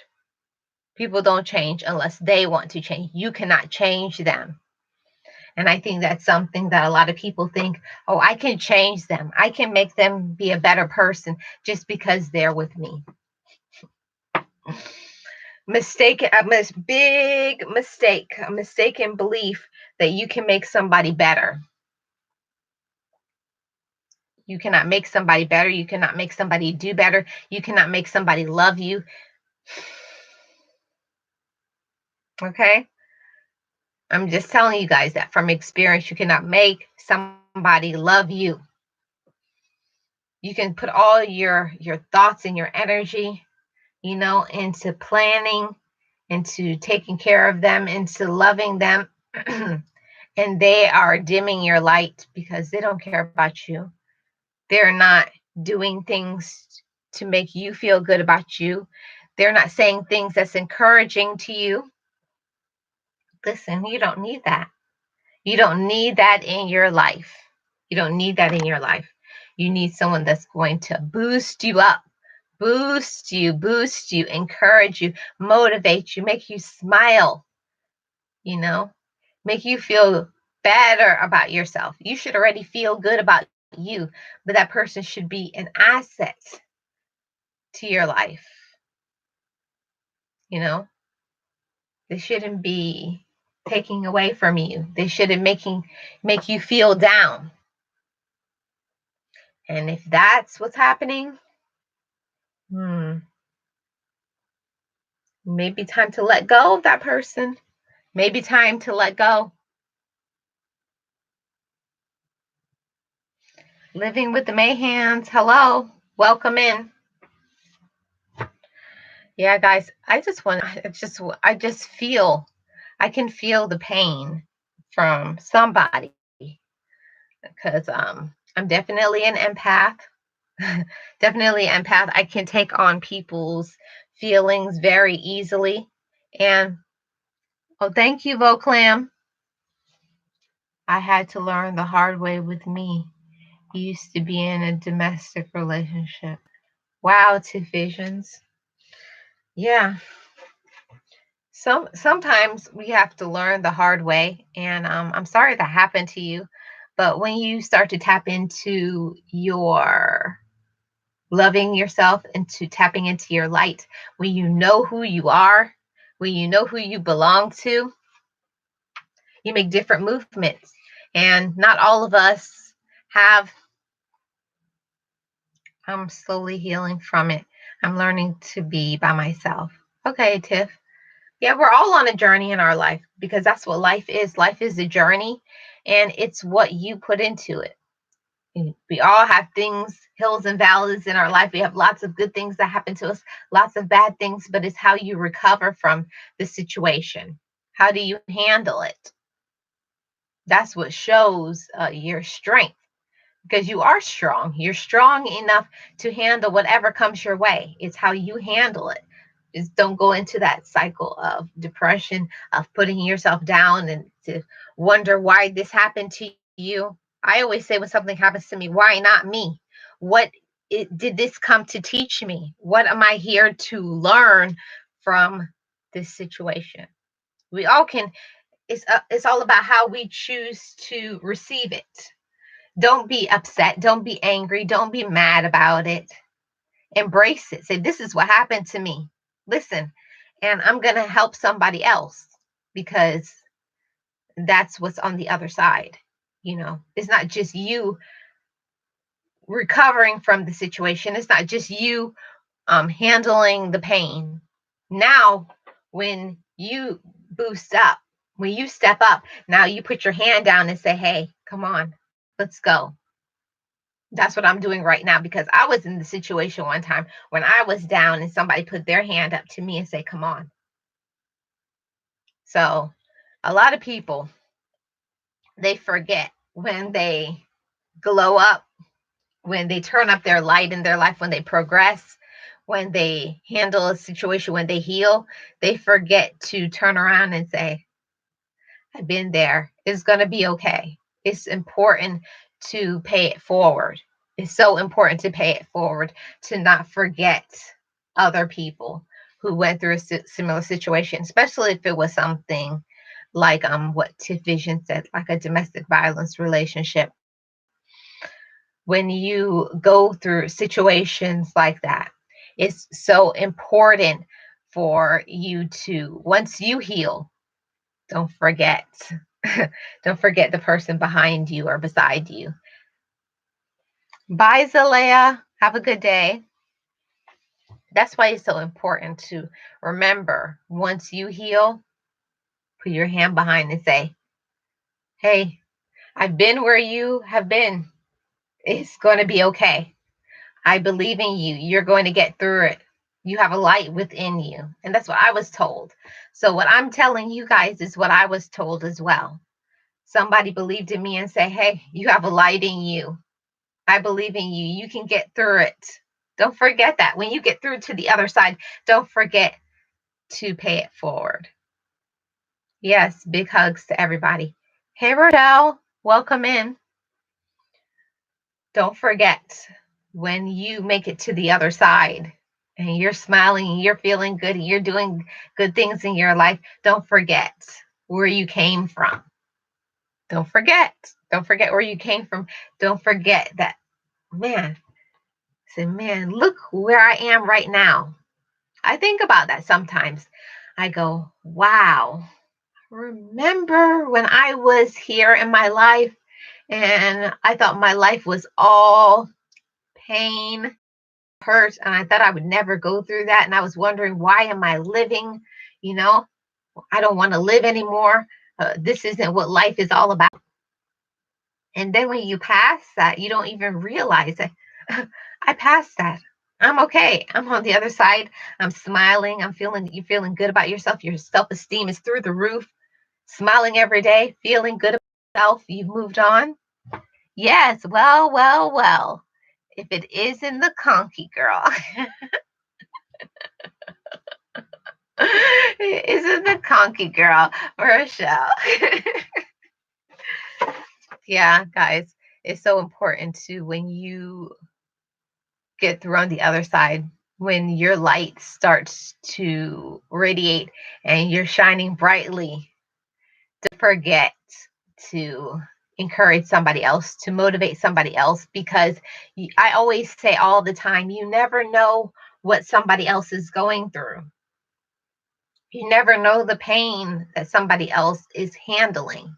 People don't change unless they want to change. You cannot change them. And I think that's something that a lot of people think, oh, I can change them. I can make them be a better person just because they're with me. Big mistake, a mistaken belief that you can make somebody better. You cannot make somebody better. You cannot make somebody do better. You cannot make somebody love you. Okay? I'm just telling you guys that from experience, you cannot make somebody love you. You can put all your thoughts and your energy, into planning, into taking care of them, into loving them. And they are dimming your light because they don't care about you. They're not doing things to make you feel good about you. They're not saying things that's encouraging to you. Listen, you don't need that. You don't need that in your life. You don't need that in your life. You need someone that's going to boost you up, boost you, encourage you, motivate you, make you smile, make you feel better about yourself. You should already feel good about you, but that person should be an asset to your life. You know, they shouldn't be taking away from you. They shouldn't make you feel down. And if that's what's happening, maybe time to let go of that person. Maybe time to let go. Living with the Mayhans. Hello. Welcome in. Yeah, guys, I just feel, I can feel the pain from somebody because I'm definitely an empath. Definitely empath. I can take on people's feelings very easily. And oh, thank you, Voclam. I had to learn the hard way with me. Used to be in a domestic relationship. Wow, Two Visions. Yeah. Sometimes we have to learn the hard way, and I'm sorry that happened to you. But when you start to tap into your loving yourself, into tapping into your light, when you know who you are, when you know who you belong to, you make different movements. And not all of us have. I'm slowly healing from it. I'm learning to be by myself. Okay, Tiff. Yeah, we're all on a journey in our life because that's what life is. Life is a journey, and it's what you put into it. We all have things, hills and valleys in our life. We have lots of good things that happen to us, lots of bad things, but it's how you recover from the situation. How do you handle it? That's what shows your strength, because you are strong. You're strong enough to handle whatever comes your way. It's how you handle it. Just don't go into that cycle of depression, of putting yourself down and to wonder why this happened to you. I always say when something happens to me, why not me? What did this come to teach me? What am I here to learn from this situation? We all can. It's all about how we choose to receive it. Don't be upset. Don't be angry. Don't be mad about it. Embrace it. Say, this is what happened to me. Listen, and I'm going to help somebody else because that's what's on the other side. It's not just you recovering from the situation. It's not just you handling the pain. Now, when you boost up, when you step up, now you put your hand down and say, hey, come on, let's go. That's what I'm doing right now, because I was in the situation one time when I was down and somebody put their hand up to me and say, come on. So a lot of people, they forget when they glow up, when they turn up their light in their life, when they progress, when they handle a situation, when they heal, they forget to turn around and say, I've been there. It's going to be okay. It's important to pay it forward. It's so important to pay it forward, to not forget other people who went through a similar situation, especially if it was something like what Tiff Vision said, like a domestic violence relationship. When you go through situations like that, it's so important for you to, once you heal, don't forget. Don't forget the person behind you or beside you. Bye, Zalea. Have a good day. That's why it's so important to remember, once you heal, put your hand behind and say, hey, I've been where you have been. It's going to be okay. I believe in you. You're going to get through it. You have a light within you. And that's what I was told. So what I'm telling you guys is what I was told as well. Somebody believed in me and say, hey, you have a light in you. I believe in you. You can get through it. Don't forget that. When you get through to the other side, don't forget to pay it forward. Yes, big hugs to everybody. Hey, Rodell, welcome in. Don't forget, when you make it to the other side and you're smiling and you're feeling good and you're doing good things in your life, don't forget where you came from. Don't forget. Don't forget where you came from. Don't forget that, man, say, man, look where I am right now. I think about that sometimes. I go, wow, remember when I was here in my life and I thought my life was all pain, hurt, and I thought I would never go through that. And I was wondering, why am I living? You know, I don't want to live anymore. This isn't what life is all about. And then when you pass that, you don't even realize that I passed that. I'm okay. I'm on the other side. I'm smiling. You're feeling good about yourself. Your self-esteem is through the roof. Smiling every day, feeling good about yourself. You've moved on. Yes. Well, well, well. If it isn't the conky girl, it isn't the conky girl, Rochelle. Yeah, guys, it's so important to, when you get through on the other side, when your light starts to radiate and you're shining brightly, to forget to encourage somebody else, to motivate somebody else, because I always say all the time, you never know what somebody else is going through. You never know the pain that somebody else is handling.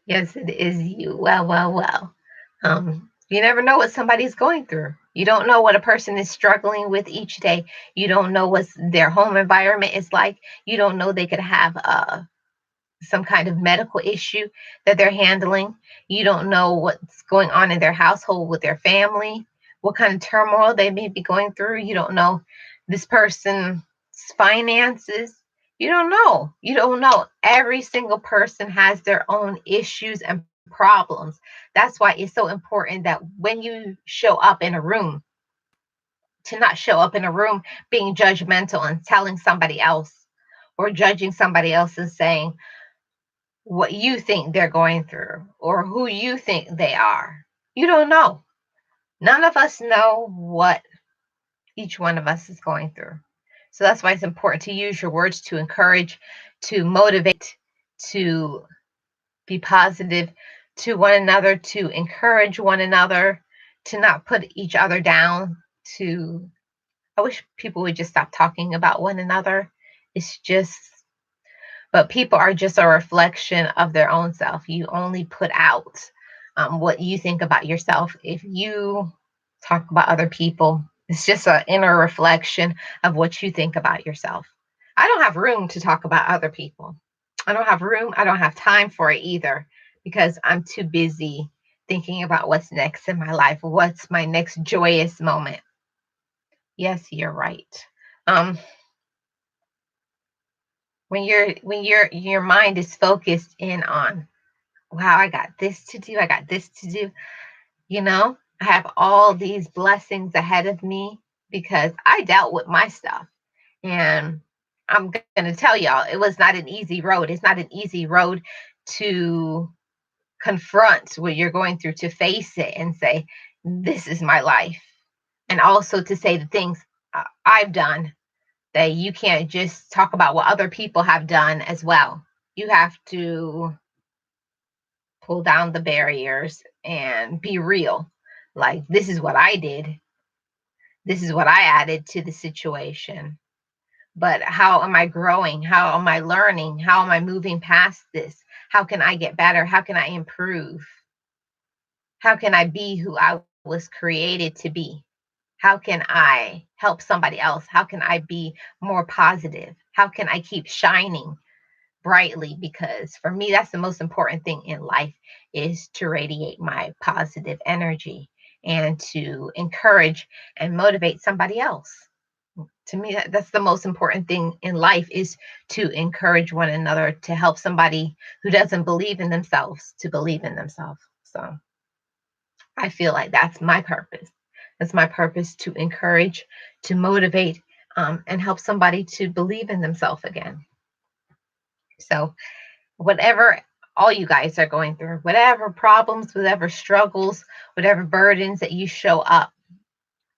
Yes, it is you. Well, well, well. You never know what somebody's going through. You don't know what a person is struggling with each day. You don't know what their home environment is like. You don't know, they could have some kind of medical issue that they're handling. You don't know what's going on in their household with their family, what kind of turmoil they may be going through. You don't know this person's finances. You don't know. You don't know. Every single person has their own issues and problems. That's why it's so important that when you show up in a room, to not show up in a room being judgmental and telling somebody else, or judging somebody else and saying what you think they're going through or who you think they are. You don't know. None of us know what each one of us is going through. So that's why it's important to use your words to encourage, to motivate, to be positive to one another, to encourage one another, to not put each other down, to I wish people would just stop talking about one another. It's just but people are just a reflection of their own self. You only put out what you think about yourself. If you talk about other people, it's just an inner reflection of what you think about yourself. I don't have room to talk about other people. I don't have room. I don't have time for it either because I'm too busy thinking about what's next in my life. What's my next joyous moment? Yes, you're right. Um, when your mind is focused in on, wow, I got this to do, I got this to do, I have all these blessings ahead of me because I dealt with my stuff. And I'm going to tell y'all, it was not an easy road. It's not an easy road to confront what you're going through, to face it and say, this is my life. And also to say the things I've done, that you can't just talk about what other people have done as well. You have to pull down the barriers and be real. Like, this is what I did. This is what I added to the situation. But how am I growing? How am I learning? How am I moving past this? How can I get better? How can I improve? How can I be who I was created to be? How can I help somebody else? How can I be more positive? How can I keep shining brightly? Because for me, that's the most important thing in life, is to radiate my positive energy and to encourage and motivate somebody else. To me, that's the most important thing in life, is to encourage one another, to help somebody who doesn't believe in themselves to believe in themselves. So I feel like that's my purpose. That's my purpose, to encourage, to motivate, and help somebody to believe in themselves again. So whatever all you guys are going through, whatever problems, whatever struggles, whatever burdens that you show up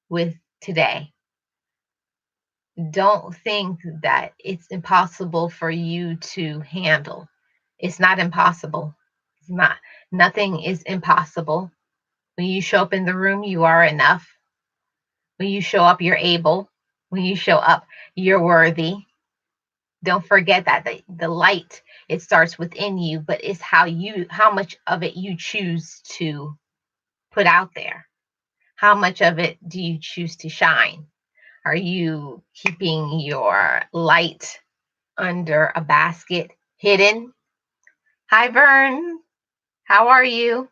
with today, don't think that it's impossible for you to handle. It's not impossible. It's not. Nothing is impossible. When you show up in the room, you are enough. When you show up, you're able. When you show up, you're worthy. Don't forget that the light, it starts within you, but it's how much of it you choose to put out there. How much of it do you choose to shine? Are you keeping your light under a basket, hidden? Hi, Vern. How are you?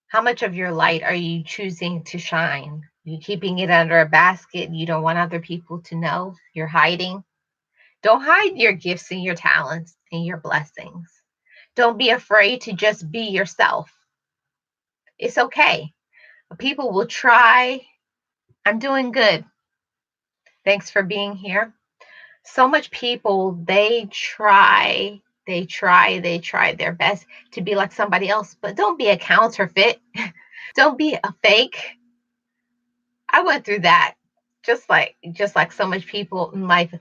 How much of your light are you choosing to shine? You keeping it under a basket? You don't want other people to know you're hiding? Don't hide your gifts and your talents and your blessings. Don't be afraid to just be yourself. It's okay. People will try. I'm doing good. Thanks for being here. So much people, they try their best to be like somebody else, but don't be a counterfeit. Don't be a fake. I went through that, just like so much people in life,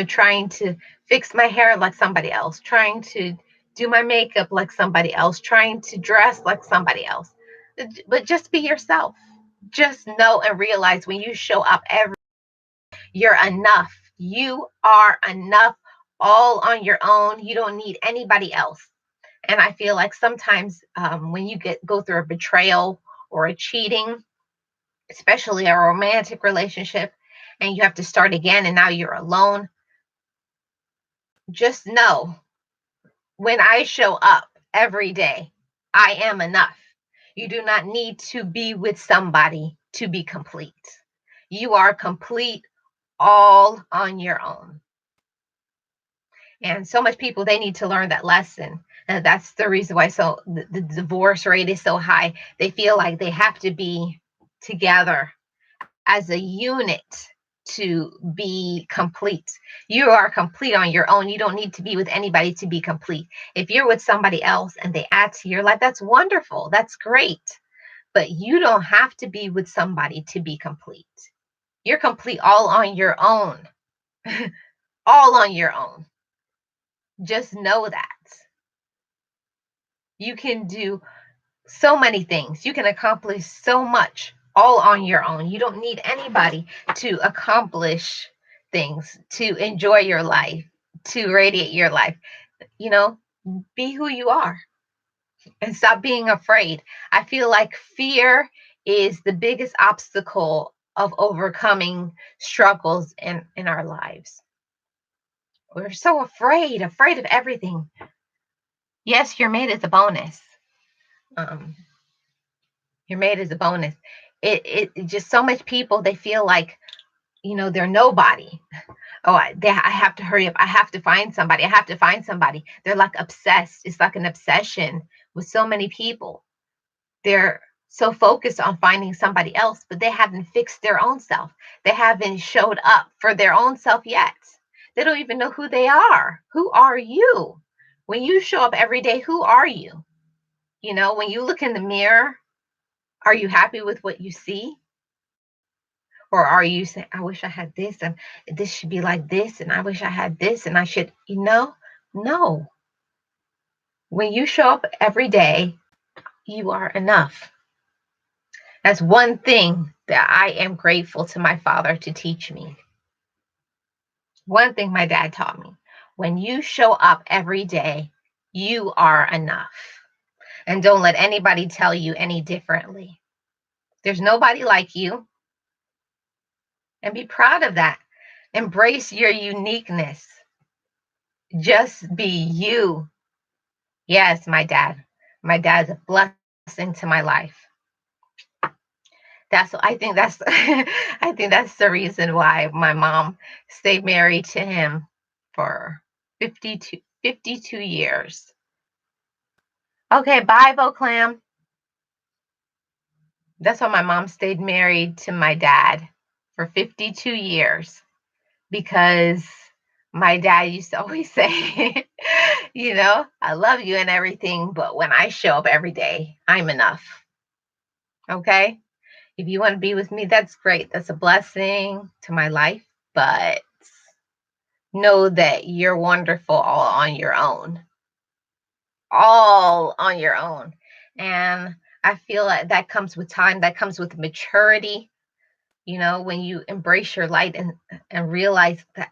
trying to fix my hair like somebody else, trying to do my makeup like somebody else, trying to dress like somebody else. But just be yourself. Just know and realize, when you show up you're enough. You are enough, all on your own. You don't need anybody else. And I feel like sometimes, when you go through a betrayal or a cheating, especially a romantic relationship, and you have to start again and now you're alone, just know, when I show up every day, I am enough. You do not need to be with somebody to be complete. You are complete, all on your own. And so much people, they need to learn that lesson. And that's the reason why the divorce rate is so high. They feel like they have to be together as a unit to be complete. You are complete on your own. You don't need to be with anybody to be complete. If you're with somebody else and they add to your life, that's wonderful. That's great. But you don't have to be with somebody to be complete. You're complete, all on your own. All on your own. Just know that. You can do so many things. You can accomplish so much all on your own. You don't need anybody to accomplish things, to enjoy your life, to radiate your life. You know, be who you are and stop being afraid. I feel like fear is the biggest obstacle of overcoming struggles in our lives. We're so afraid of everything. Yes, you're made as a bonus. Um, you're made as a bonus. It just so much people, they feel like, they're nobody. Oh, I have to hurry up. I have to find somebody. I have to find somebody. They're like obsessed. It's like an obsession with so many people. They're so focused on finding somebody else, but they haven't fixed their own self. They haven't showed up for their own self yet. They don't even know who they are. Who are you? When you show up every day, who are you? When you look in the mirror, are you happy with what you see? Or are you saying, I wish I had this and this should be like this and I wish I had this and I should, No. When you show up every day, you are enough. That's one thing that I am grateful to my father to teach me. One thing my dad taught me. When you show up every day, you are enough. And don't let anybody tell you any differently. There's nobody like you. And be proud of that. Embrace your uniqueness. Just be you. Yes, my dad. My dad's a blessing to my life. I think that's I think that's the reason why my mom stayed married to him for 52 years. Okay, bye, Bo Clam. That's why my mom stayed married to my dad for 52 years, because my dad used to always say, I love you and everything, but when I show up every day, I'm enough. Okay? If you want to be with me, that's great. That's a blessing to my life, but know that you're wonderful all on your own. All on your own. And I feel like that comes with time, that comes with maturity. When you embrace your light and realize that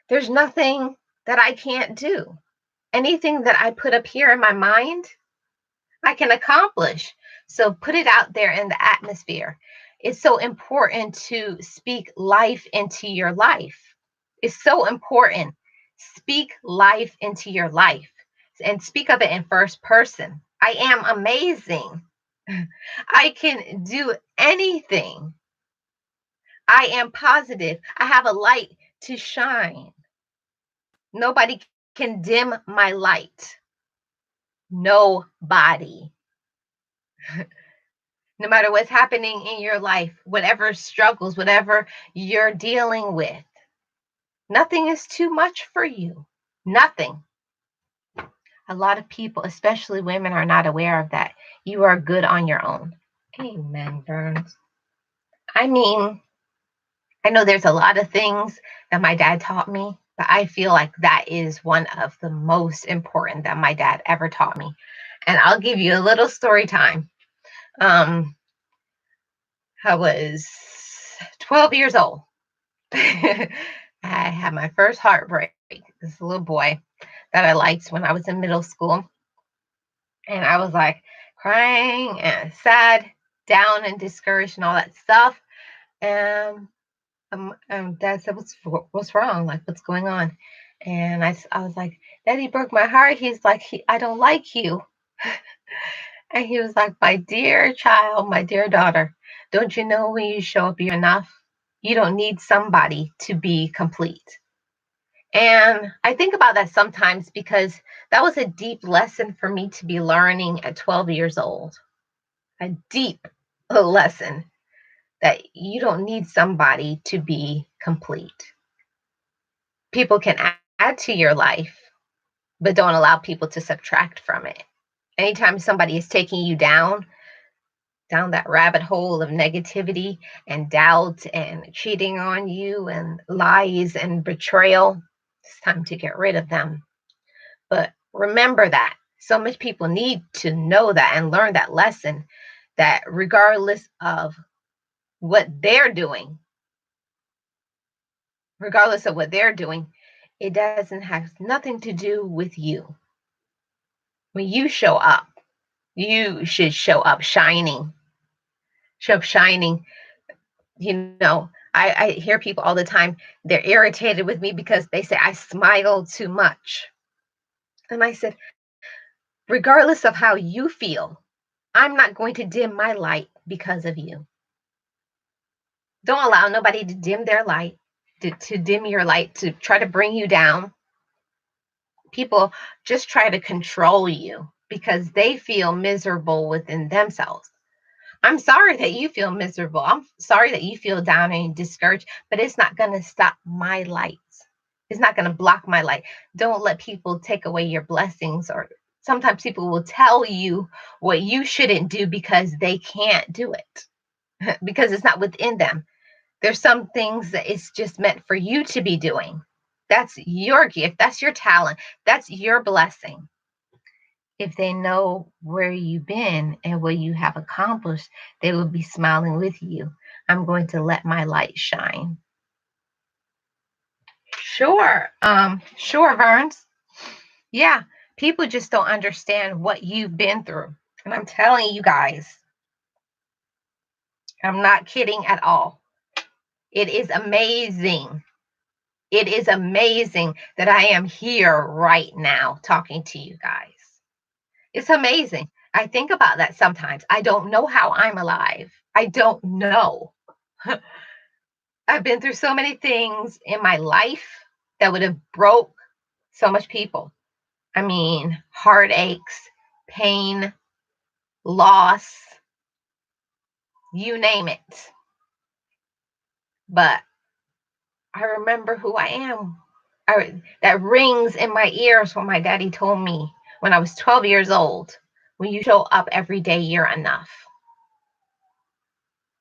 there's nothing that I can't do. Anything that I put up here in my mind, I can accomplish. So put it out there in the atmosphere. It's so important to speak life into your life. It's so important. Speak life into your life and speak of it in first person. I am amazing. I can do anything. I am positive. I have a light to shine. Nobody can dim my light. Nobody. No matter what's happening in your life, whatever struggles, whatever you're dealing with, nothing is too much for you. Nothing. A lot of people, especially women, are not aware of that. You are good on your own. Amen, Burns. I mean, I know there's a lot of things that my dad taught me, but I feel like that is one of the most important that my dad ever taught me. And I'll give you a little story time. I was 12 years old. I had my first heartbreak. This little boy that I liked when I was in middle school. And I was like crying and sad, down and discouraged and all that stuff. And Dad said, what's wrong? Like, what's going on? And I was like, Daddy broke my heart. He's like, I don't like you. And he was like, my dear child, my dear daughter, don't you know when you show up, you're enough? You don't need somebody to be complete. And I think about that sometimes because that was a deep lesson for me to be learning at 12 years old. A deep lesson that you don't need somebody to be complete. People can add to your life, but don't allow people to subtract from it. Anytime somebody is taking you down that rabbit hole of negativity and doubt and cheating on you and lies and betrayal, it's time to get rid of them. But remember that So much people need to know that and learn that lesson, that what they're doing, regardless of what they're doing, it doesn't have nothing to do with you. When you show up, you should show up shining. I hear people all the time, they're irritated with me because they say I smile too much. And I said, regardless of how you feel, I'm not going to dim my light because of you. Don't allow nobody to dim their light, to dim your light, to try to bring you down. People just try to control you because they feel miserable within themselves. I'm sorry that you feel miserable. I'm sorry that you feel down and discouraged, but it's not going to stop my lights. It's not going to block my light. Don't let people take away your blessings, or sometimes people will tell you what you shouldn't do because they can't do it, because it's not within them. There's some things that it's just meant for you to be doing. That's your gift. That's your talent. That's your blessing. If they know where you've been and what you have accomplished, they will be smiling with you. I'm going to let my light shine. Sure, Verns. Yeah, people just don't understand what you've been through. And I'm telling you guys, I'm not kidding at all. It is amazing. It is amazing that I am here right now talking to you guys. It's amazing. I think about that sometimes. I don't know how I'm alive. I don't know. I've been through so many things in my life that would have broke so much people. I mean, heartaches, pain, loss, you name it. But I remember who I am. That rings in my ears what my daddy told me when I was 12 years old. When you show up every day, you're enough.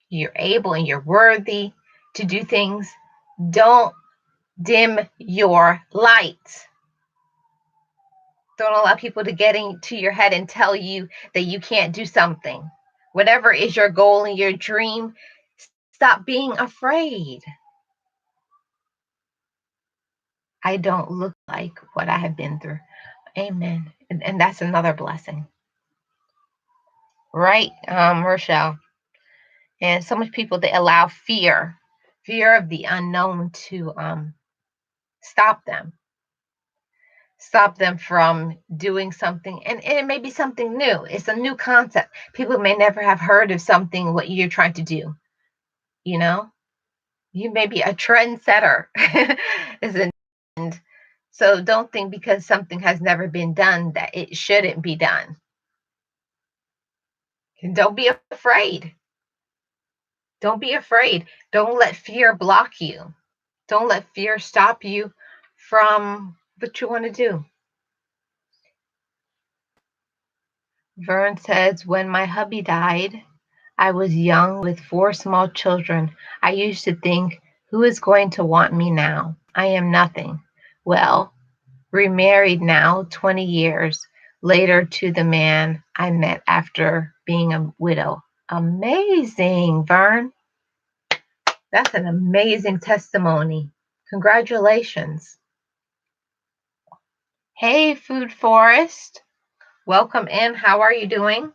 You're able and you're worthy to do things. Don't dim your light. Don't allow people to get into your head and tell you that you can't do something. Whatever is your goal and your dream, stop being afraid. I don't look like what I have been through. Amen. And that's another blessing. Right, Rochelle? And so much people, they allow fear of the unknown to stop them. Stop them from doing something. And it may be something new. It's a new concept. People may never have heard of something what you're trying to do. You know, you may be a trendsetter. And so don't think because something has never been done that it shouldn't be done. And don't be afraid. Don't be afraid. Don't let fear block you. Don't let fear stop you from what you want to do. Vern says, when my hubby died, I was young with 4 small children. I used to think, who is going to want me now? I am nothing. Well, remarried now 20 years later to the man I met after being a widow. Amazing, Vern. That's an amazing testimony. Congratulations. Hey, Food Forest. Welcome in. How are you doing?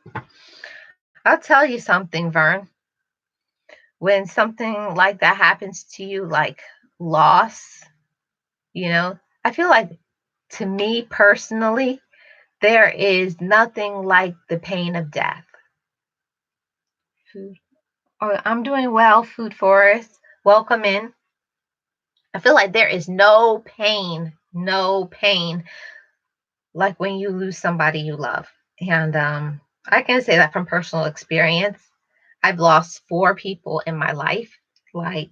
I'll tell you something, Vern. When something like that happens to you, like loss, I feel like, to me personally, there is nothing like the pain of death. Food. Oh, I'm doing well, Food Forest. Welcome in. I feel like there is no pain like when you lose somebody you love. And I can say that from personal experience. I've lost 4 people in my life, like,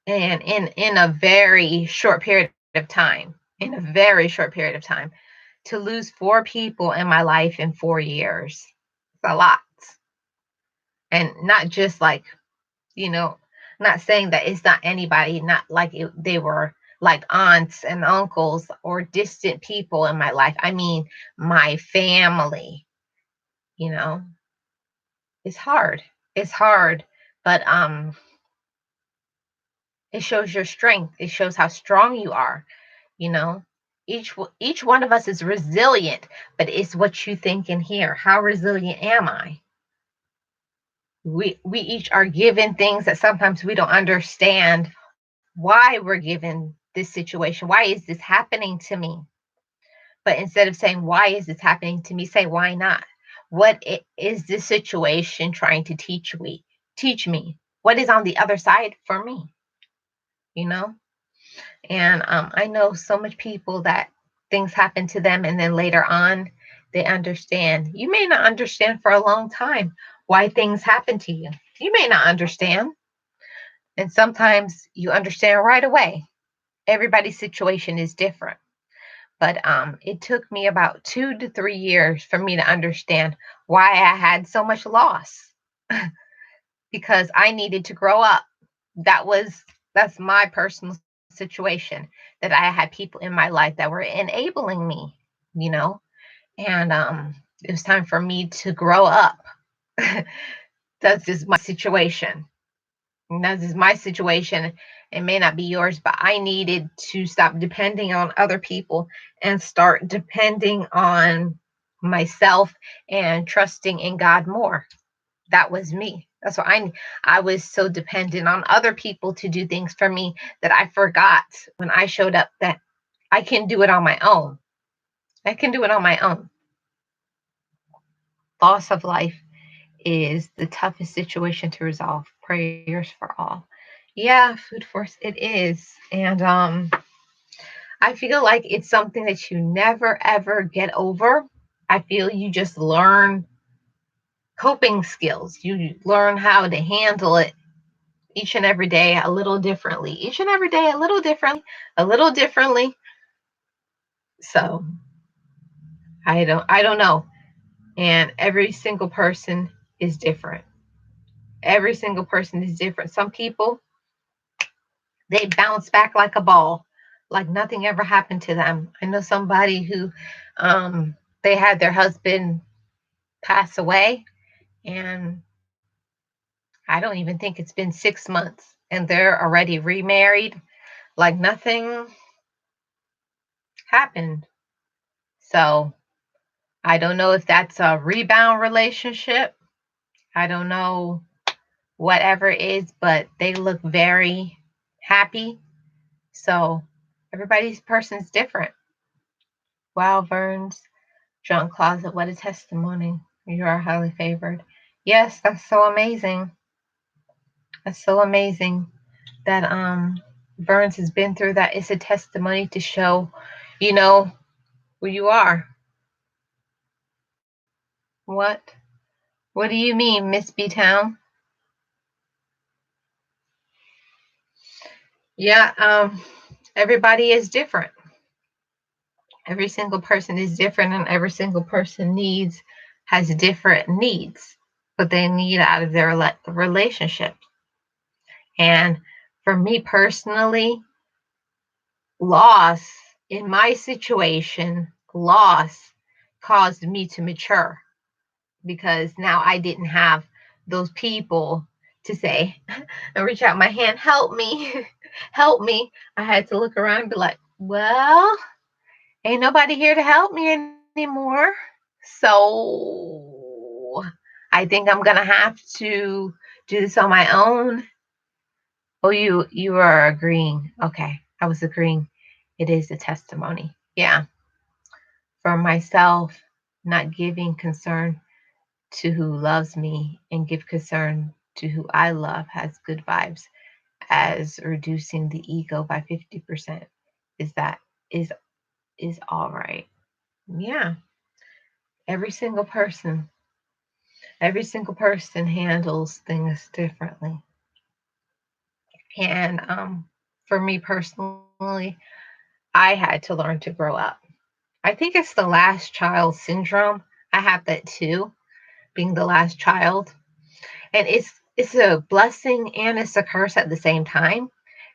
and in a very short period of time. In a very short period of time, to lose 4 people in my life in 4 years, it's a lot. And not just like, you know, not saying that it's not anybody, not like they were like aunts and uncles or distant people in my life. I mean, my family, you know, it's hard. It's hard, but it shows your strength. It shows how strong you are, you know. Each one of us is resilient, but it's what you think in here. How resilient am I? We each are given things that sometimes we don't understand why we're given this situation. Why is this happening to me? But instead of saying, why is this happening to me, say, why not? Is this situation trying to teach me? What is on the other side for me? You know? And I know so much people that things happen to them and then later on they understand. You may not understand for a long time why things happen to you. You may not understand. And sometimes you understand right away. Everybody's situation is different. But it took me about 2 to 3 years for me to understand why I had so much loss because I needed to grow up. That's my personal situation, that I had people in my life that were enabling me, you know, and it was time for me to grow up. That's just my situation. And that's just my situation. It may not be yours, but I needed to stop depending on other people and start depending on myself and trusting in God more. That was me. That's what I was so dependent on other people to do things for me that I forgot when I showed up that I can do it on my own. I can do it on my own. Loss of life is the toughest situation to resolve. Prayers for all. Yeah, food force, it is. And I feel like it's something that you never ever get over. I feel you just learn coping skills. You learn how to handle it each and every day a little differently. Each and every day a little differently, a little differently. So I don't know. And every single person is different. Every single person is different. Some people, they bounce back like a ball, like nothing ever happened to them. I know somebody who they had their husband pass away, and I don't even think it's been 6 months, and they're already remarried, like nothing happened. So I don't know if that's a rebound relationship. I don't know whatever it is, but they look very happy. So everybody's person's different. Wow, Verns, John Closet, what a testimony. You are highly favored. Yes, that's so amazing. That's so amazing that Burns has been through that. It's a testimony to show, you know, who you are. What? What do you mean, Miss B Town? Yeah, everybody is different. Every single person is different, and every single person has different needs, but they need out of their relationship. And for me personally, loss in my situation, loss caused me to mature because now I didn't have those people to say and reach out my hand, help me, help me. I had to look around and be like, well, ain't nobody here to help me anymore. So I think I'm gonna have to do this on my own. Oh, you are agreeing. Okay. I was agreeing. It is a testimony. Yeah. For myself, not giving concern to who loves me and give concern to who I love has good vibes, as reducing the ego by 50% is that is is all right. Yeah. Every single person, every single person handles things differently. And for me personally, I had to learn to grow up. I think it's the last child syndrome. I have that too, being the last child. And it's a blessing and it's a curse at the same time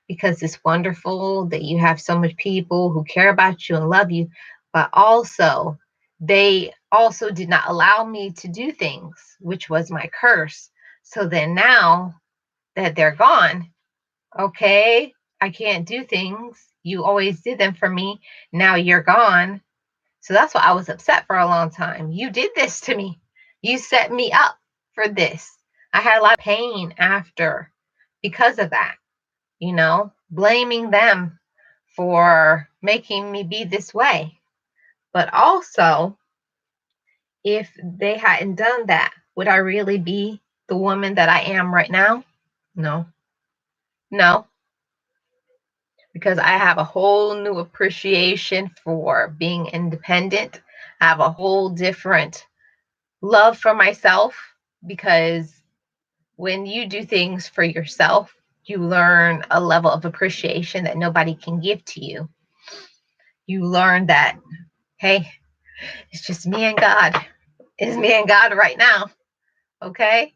because it's wonderful that you have so much people who care about you and love you, but also they also did not allow me to do things, which was my curse. So then now that they're gone, okay, I can't do things. You always did them for me. Now you're gone. So that's why I was upset for a long time. You did this to me. You set me up for this. I had a lot of pain after because of that, blaming them for making me be this way. But also, if they hadn't done that, would I really be the woman that I am right now? No, no, because I have a whole new appreciation for being independent. I have a whole different love for myself because when you do things for yourself, you learn a level of appreciation that nobody can give to you. You learn that, hey, it's just me and God. It's me and God right now. Okay?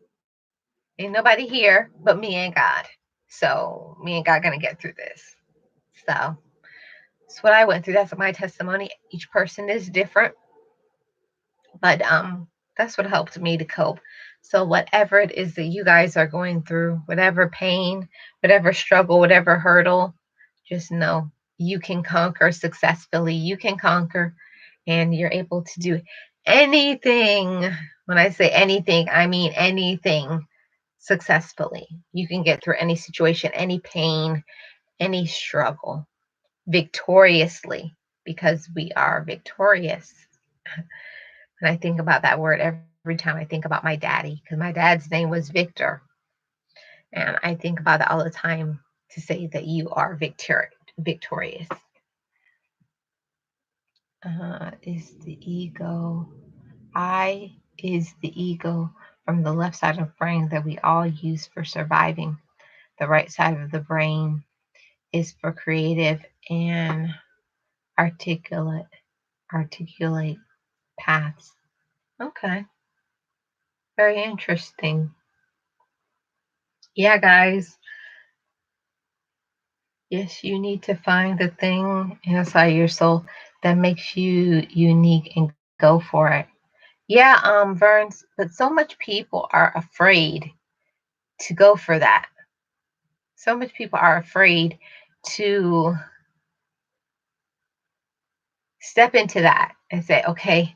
Ain't nobody here but me and God. So me and God gonna get through this. So that's what I went through. That's my testimony. Each person is different, but that's what helped me to cope. So whatever it is that you guys are going through, whatever pain, whatever struggle, whatever hurdle, just know you can conquer successfully. You can conquer, and you're able to do anything. When I say anything, I mean anything successfully. You can get through any situation, any pain, any struggle victoriously because we are victorious. And I think about that word every time I think about my daddy because my dad's name was Victor. And I think about that all the time to say that you are victorious. Is the ego. I is the ego from the left side of the brain that we all use for surviving. The right side of the brain is for creative and articulate paths. Okay. Very interesting. Yeah, guys. Yes, you need to find the thing inside your soul that makes you unique and go for it. Yeah, Verns, but so much people are afraid to go for that. So much people are afraid to step into that and say, okay,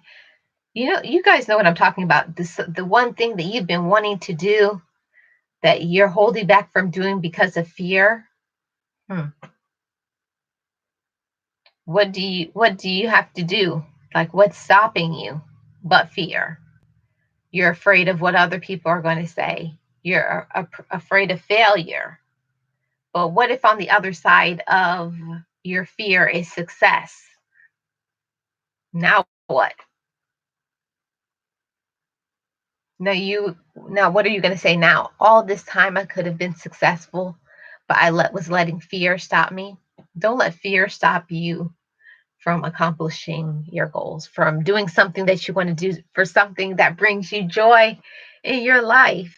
you guys know what I'm talking about. The one thing that you've been wanting to do that you're holding back from doing because of fear. What do you have to do? Like, what's stopping you but fear? You're afraid of what other people are going to say. You're afraid of failure. But what if on the other side of your fear is success? Now what? Now what are you going to say now? All this time I could have been successful, but I was letting fear stop me. Don't let fear stop you from accomplishing your goals, from doing something that you want to do, for something that brings you joy in your life.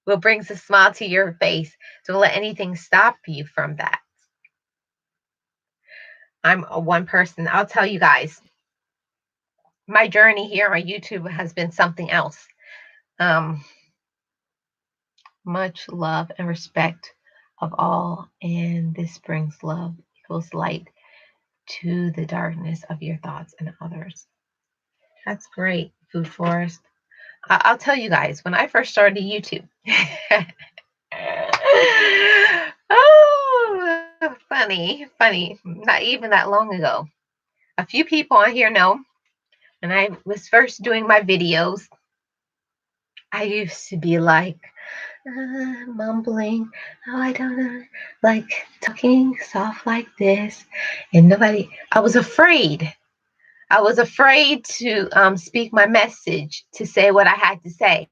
What brings a smile to your face. Don't let anything stop you from that. I'm a one person. I'll tell you guys, my journey here on YouTube has been something else. Much love and respect of all, and this brings love equals light to the darkness of your thoughts and others. That's great, Food Forest. I'll tell you guys, when I first started YouTube, oh, funny, not even that long ago. A few people on here know, when I was first doing my videos, I used to be like, mumbling, oh, I don't know, like talking soft like this, and I was afraid. I was afraid to speak my message, to say what I had to say.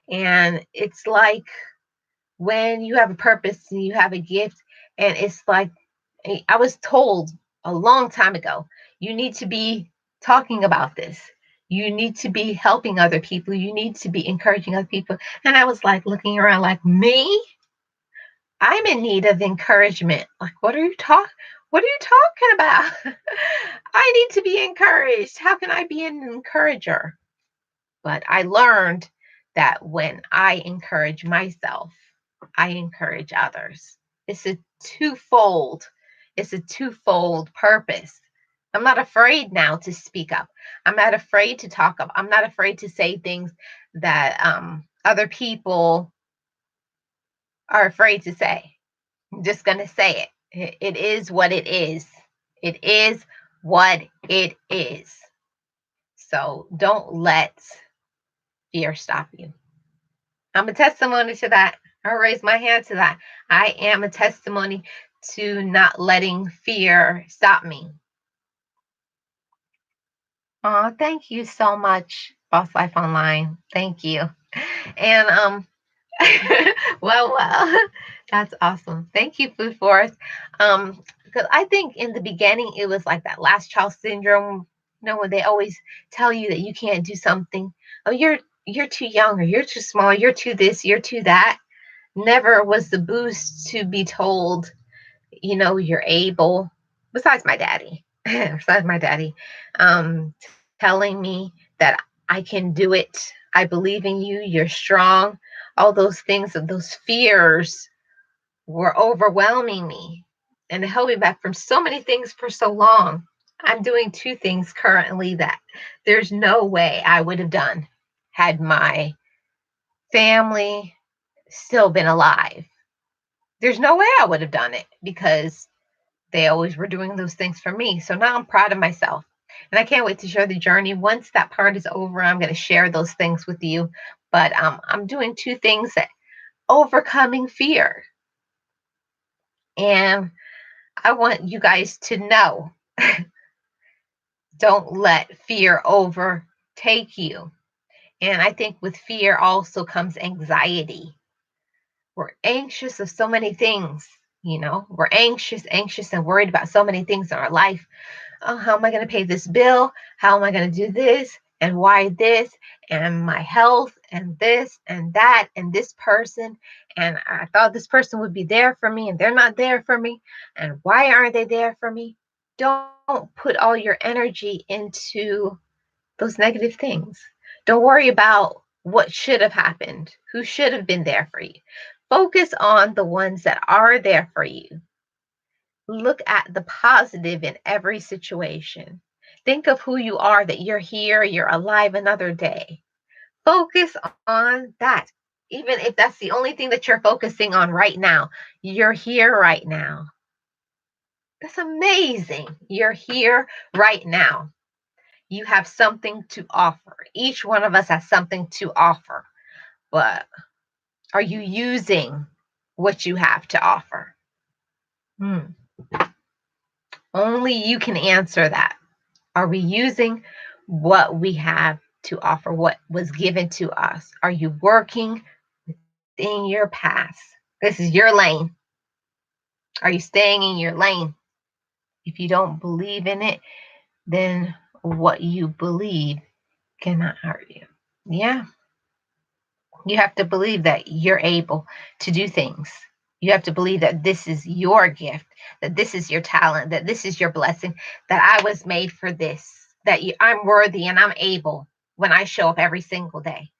And it's like when you have a purpose and you have a gift, and it's like, I was told a long time ago, you need to be talking about this. You need to be helping other people. You need to be encouraging other people. And I was like looking around like, me? I'm in need of encouragement. Like, what are you talking about? I need to be encouraged. How can I be an encourager? But I learned that when I encourage myself, I encourage others. It's a twofold, it's a twofold purpose. I'm not afraid now to speak up. I'm not afraid to talk up. I'm not afraid to say things that other people are afraid to say. I'm just going to say it. It is what it is. It is what it is. So don't let fear stop you. I'm a testimony to that. I raise my hand to that. I am a testimony to not letting fear stop me. Oh, thank you so much, Boss Life Online. Thank you. And well, that's awesome. Thank you, Food Forest. Because I think in the beginning it was like that last child syndrome. When they always tell you that you can't do something. Oh, you're too young, or you're too small, you're too this, you're too that. Never was the boost to be told, you're able. Besides my daddy, besides my daddy, telling me that I can do it. I believe in you. You're strong. All those things and those fears were overwhelming me and held me back from so many things for so long. I'm doing two things currently that there's no way I would have done had my family still been alive. There's no way I would have done it because they always were doing those things for me. So now I'm proud of myself. And I can't wait to share the journey. Once that part is over, I'm going to share those things with you. But I'm doing two things that overcoming fear. And I want you guys to know, don't let fear overtake you. And I think with fear also comes anxiety. We're anxious of so many things. We're anxious and worried about so many things in our life. Oh, how am I going to pay this bill? How am I going to do this? And why this? And my health and this and that and this person. And I thought this person would be there for me and they're not there for me. And why aren't they there for me? Don't put all your energy into those negative things. Don't worry about what should have happened, who should have been there for you. Focus on the ones that are there for you. Look at the positive in every situation. Think of who you are, that you're here, you're alive another day. Focus on that. Even if that's the only thing that you're focusing on right now, you're here right now. That's amazing. You're here right now. You have something to offer. Each one of us has something to offer. But are you using what you have to offer? Hmm. Only you can answer that. Are we using what we have to offer, what was given to us? Are you working within your path? This is your lane. Are you staying in your lane? If you don't believe in it, then what you believe cannot hurt you. Yeah. You have to believe that you're able to do things. You have to believe that this is your gift, that this is your talent, that this is your blessing, that I was made for this, that I'm worthy and I'm able when I show up every single day.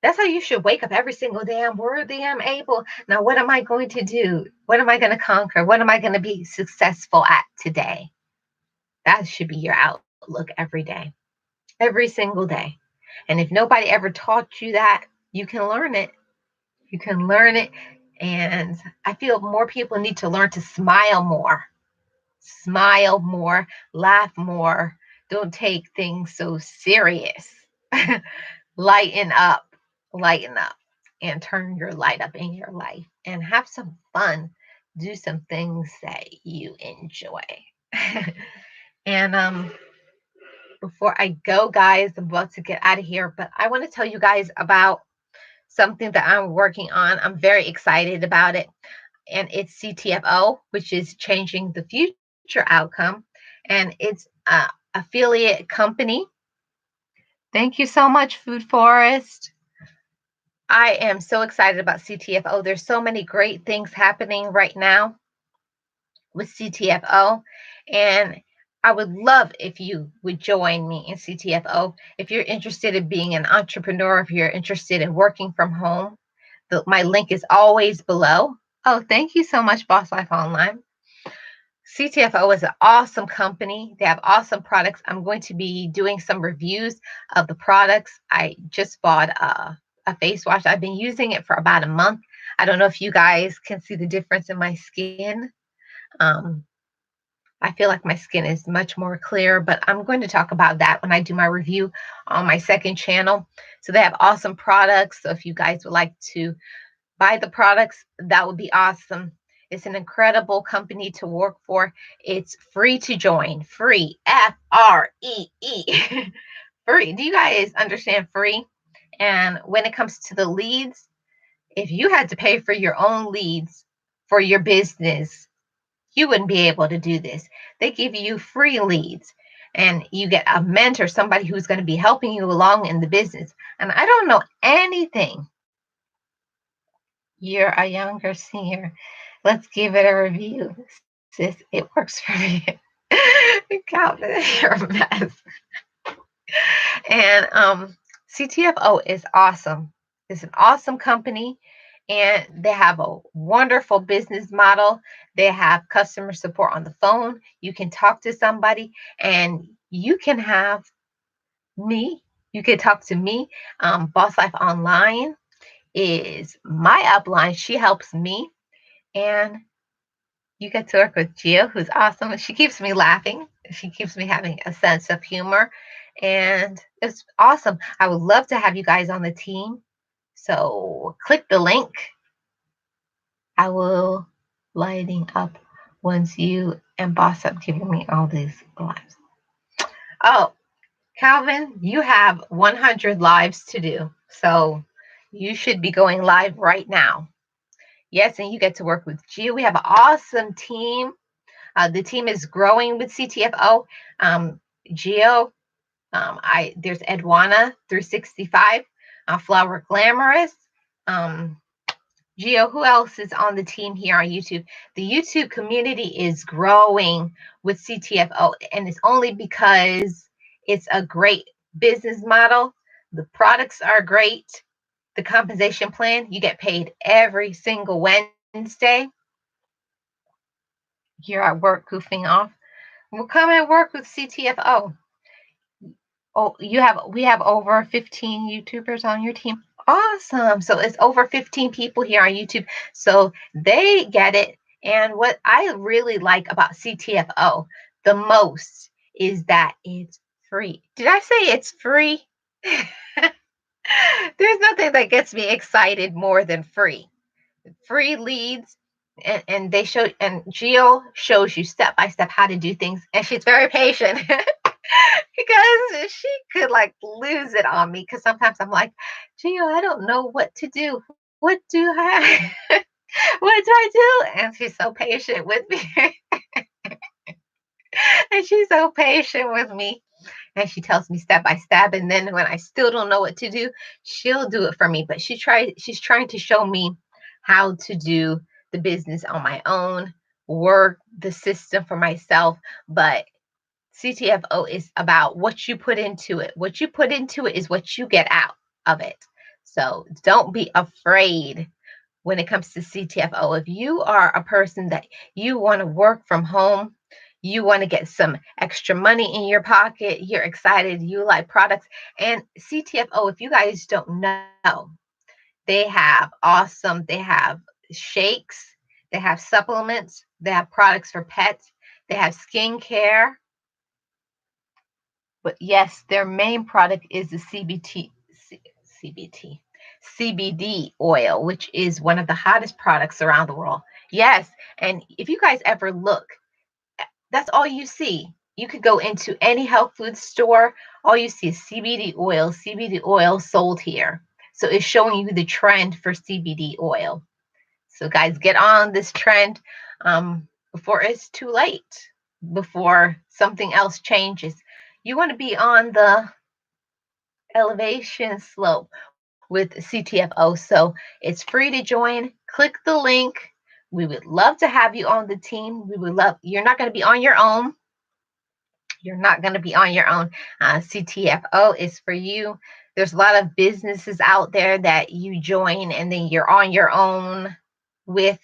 That's how you should wake up every single day. I'm worthy, I'm able. Now, what am I going to do? What am I going to conquer? What am I going to be successful at today? That should be your outlook every day, every single day. And if nobody ever taught you that, you can learn it. You can learn it. And I feel more people need to learn to smile more, laugh more. Don't take things so serious. lighten up, lighten up, and turn your light up in your life and have some fun. Do some things that you enjoy. And before I go, guys, I'm about to get out of here, but I want to tell you guys about something that I'm working on. I'm very excited about it. And it's CTFO, which is Changing the Future Outcome. And it's an affiliate company. Thank you so much, Food Forest. I am so excited about CTFO. There's so many great things happening right now with CTFO. And I would love if you would join me in CTFO. If you're interested in being an entrepreneur, if you're interested in working from home, my link is always below. Oh, thank you so much, Boss Life Online. CTFO is an awesome company. They have awesome products. I'm going to be doing some reviews of the products. I just bought a face wash. I've been using it for about a month. I don't know if you guys can see the difference in my skin. Um, I feel like my skin is much more clear, but I'm going to talk about that when I do my review on my second channel. So they have awesome products. So if you guys would like to buy the products, that would be awesome. It's an incredible company to work for. It's free to join. Free. FREE. Free. Do you guys understand free? And when it comes to the leads, if you had to pay for your own leads for your business, you wouldn't be able to do this. They give you free leads and you get a mentor, somebody who's going to be helping you along in the business. And I don't know anything. You're a younger senior. Let's give it a review. Sis, it works for me. Calvin, you're a mess. And CTFO is awesome. It's an awesome company and they have a wonderful business model. They have customer support on the phone. You can talk to somebody and you can have me. You can talk to me. Boss Life Online is my upline. She helps me. And you get to work with Gia, who's awesome. She keeps me laughing. She keeps me having a sense of humor. And it's awesome. I would love to have you guys on the team. So click the link. I will lighting up once you and Boss Up giving me all these lives. Oh, Calvin, you have 100 lives to do. So you should be going live right now. Yes, and you get to work with Gia. We have an awesome team. The team is growing with CTFO. Geo, there's Edwana through 65, Flower Glamorous. Um, Geo, who else is on the team here on YouTube? The YouTube community is growing with CTFO, and it's only because it's a great business model. The products are great. The compensation plan, you get paid every single Wednesday. You're at work goofing off. Well, come and work with CTFO. Oh, we have over 15 YouTubers on your team. Awesome. So it's over 15 people here on YouTube. So they get it. And what I really like about CTFO the most is that it's free. Did I say it's free? There's nothing that gets me excited more than free. Free leads and they show and Geo shows you step by step how to do things and she's very patient. Because she could like lose it on me because sometimes I'm like, Gio, I don't know what to do. What do I what do I do? And she's so patient with me. And she's so patient with me. And she tells me step by step. And then when I still don't know what to do, she'll do it for me. But she's trying to show me how to do the business on my own, work the system for myself. But CTFO is about what you put into it. What you put into it is what you get out of it. So don't be afraid when it comes to CTFO. If you are a person that you want to work from home, you want to get some extra money in your pocket, you're excited, you like products. And CTFO, if you guys don't know, they have shakes, they have supplements, they have products for pets, they have skincare. But yes, their main product is the CBT, CBD oil, which is one of the hottest products around the world. Yes, and if you guys ever look, that's all you see. You could go into any health food store, all you see is CBD oil sold here. So it's showing you the trend for CBD oil. So guys, get on this trend before it's too late, before something else changes. You want to be on the elevation slope. with CTFO. So it's free to join. Click the link. We would love to have you on the team. We would love, you're not going to be on your own. You're not going to be on your own. CTFO is for you. There's a lot of businesses out there that you join and then you're on your own with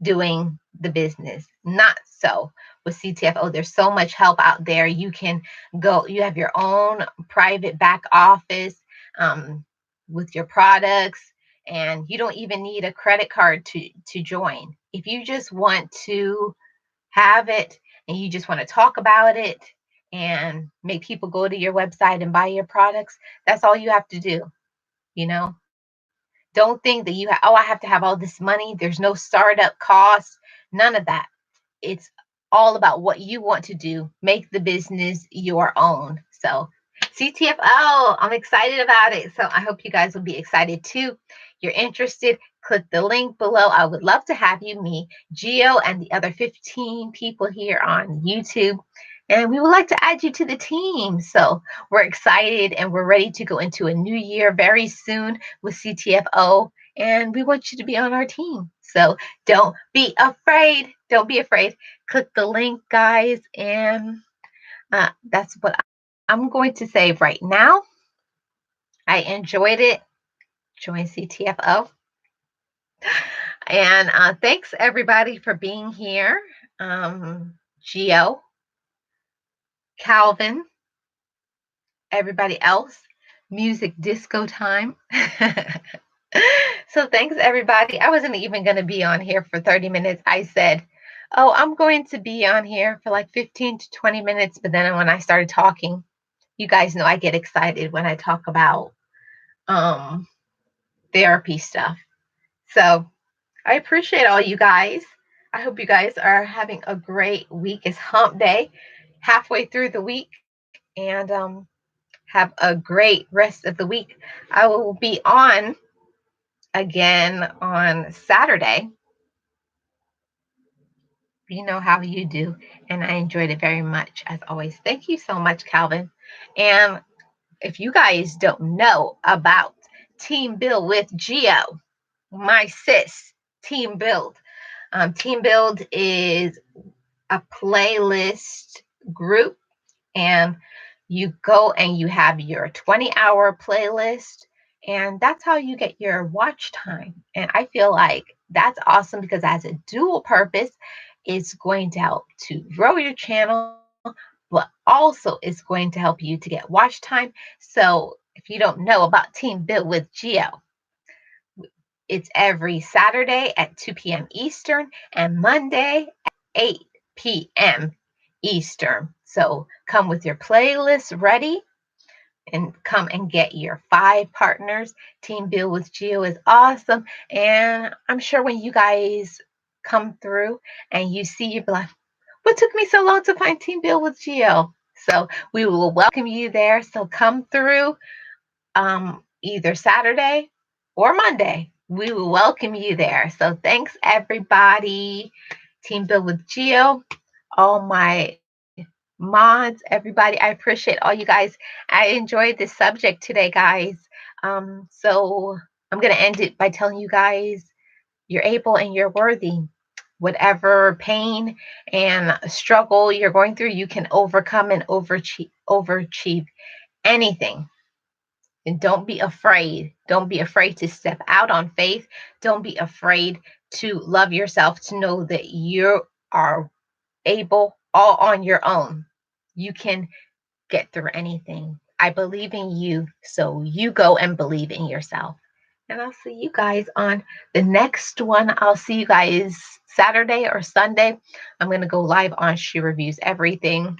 doing the business. Not so with CTFO. There's so much help out there. You can go, you have your own private back office with your products, and you don't even need a credit card to join. If you just want to have it and you just want to talk about it and make people go to your website and buy your products, that's all you have to do. You know, don't think that you have, oh, I have to have all this money. There's no startup costs, none of that. It's all about what you want to do. Make the business your own. So, CTFO, I'm excited about it. So, I hope you guys will be excited too. You're interested, click the link below. I would love to have you meet Gio and the other 15 people here on YouTube. And we would like to add you to the team. So, we're excited and we're ready to go into a new year very soon with CTFO. And we want you to be on our team. So don't be afraid. Don't be afraid. Click the link, guys. And that's what I'm going to say right now. I enjoyed it. Join CTFO. And thanks, everybody, for being here. Gio, Calvin, everybody else. Music disco time. So thanks, everybody. I wasn't even going to be on here for 30 minutes. I said, oh, I'm going to be on here for like 15 to 20 minutes. But then when I started talking, you guys know I get excited when I talk about therapy stuff. So I appreciate all you guys. I hope you guys are having a great week. It's hump day, halfway through the week. And have a great rest of the week. I will be on again on Saturday. You know how you do. And I enjoyed it very much, as always. Thank you so much, Calvin. And if you guys don't know about Team Build with Geo, my sis, Team Build is a playlist group, and you go and you have your 20-hour playlist, and that's how you get your watch time. And I feel like that's awesome because as a dual purpose, it's going to help to grow your channel, but also it's going to help you to get watch time. So if you don't know about Team Build with Geo, it's every Saturday at 2 p.m. Eastern and Monday at 8 p.m. Eastern. So come with your playlist ready and come and get your 5 partners. Team Build with Geo is awesome. And I'm sure when you guys come through and you see, you'll be like, what took me so long to find Team Build with Geo? So we will welcome you there. So come through either Saturday or Monday. We will welcome you there. So thanks, everybody. Team Build with Geo, all my mods, everybody. I appreciate all you guys. I enjoyed this subject today, guys. So I'm going to end it by telling you guys you're able and you're worthy. Whatever pain and struggle you're going through, you can overcome and overachieve anything. And don't be afraid. Don't be afraid to step out on faith. Don't be afraid to love yourself, to know that you are able all on your own. You can get through anything. I believe in you, so you go and believe in yourself. And I'll see you guys on the next one. I'll see you guys Saturday or Sunday. I'm going to go live on She Reviews Everything.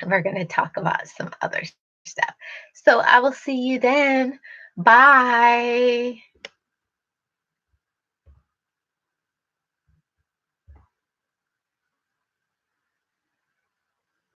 And we're going to talk about some other stuff. So I will see you then. Bye.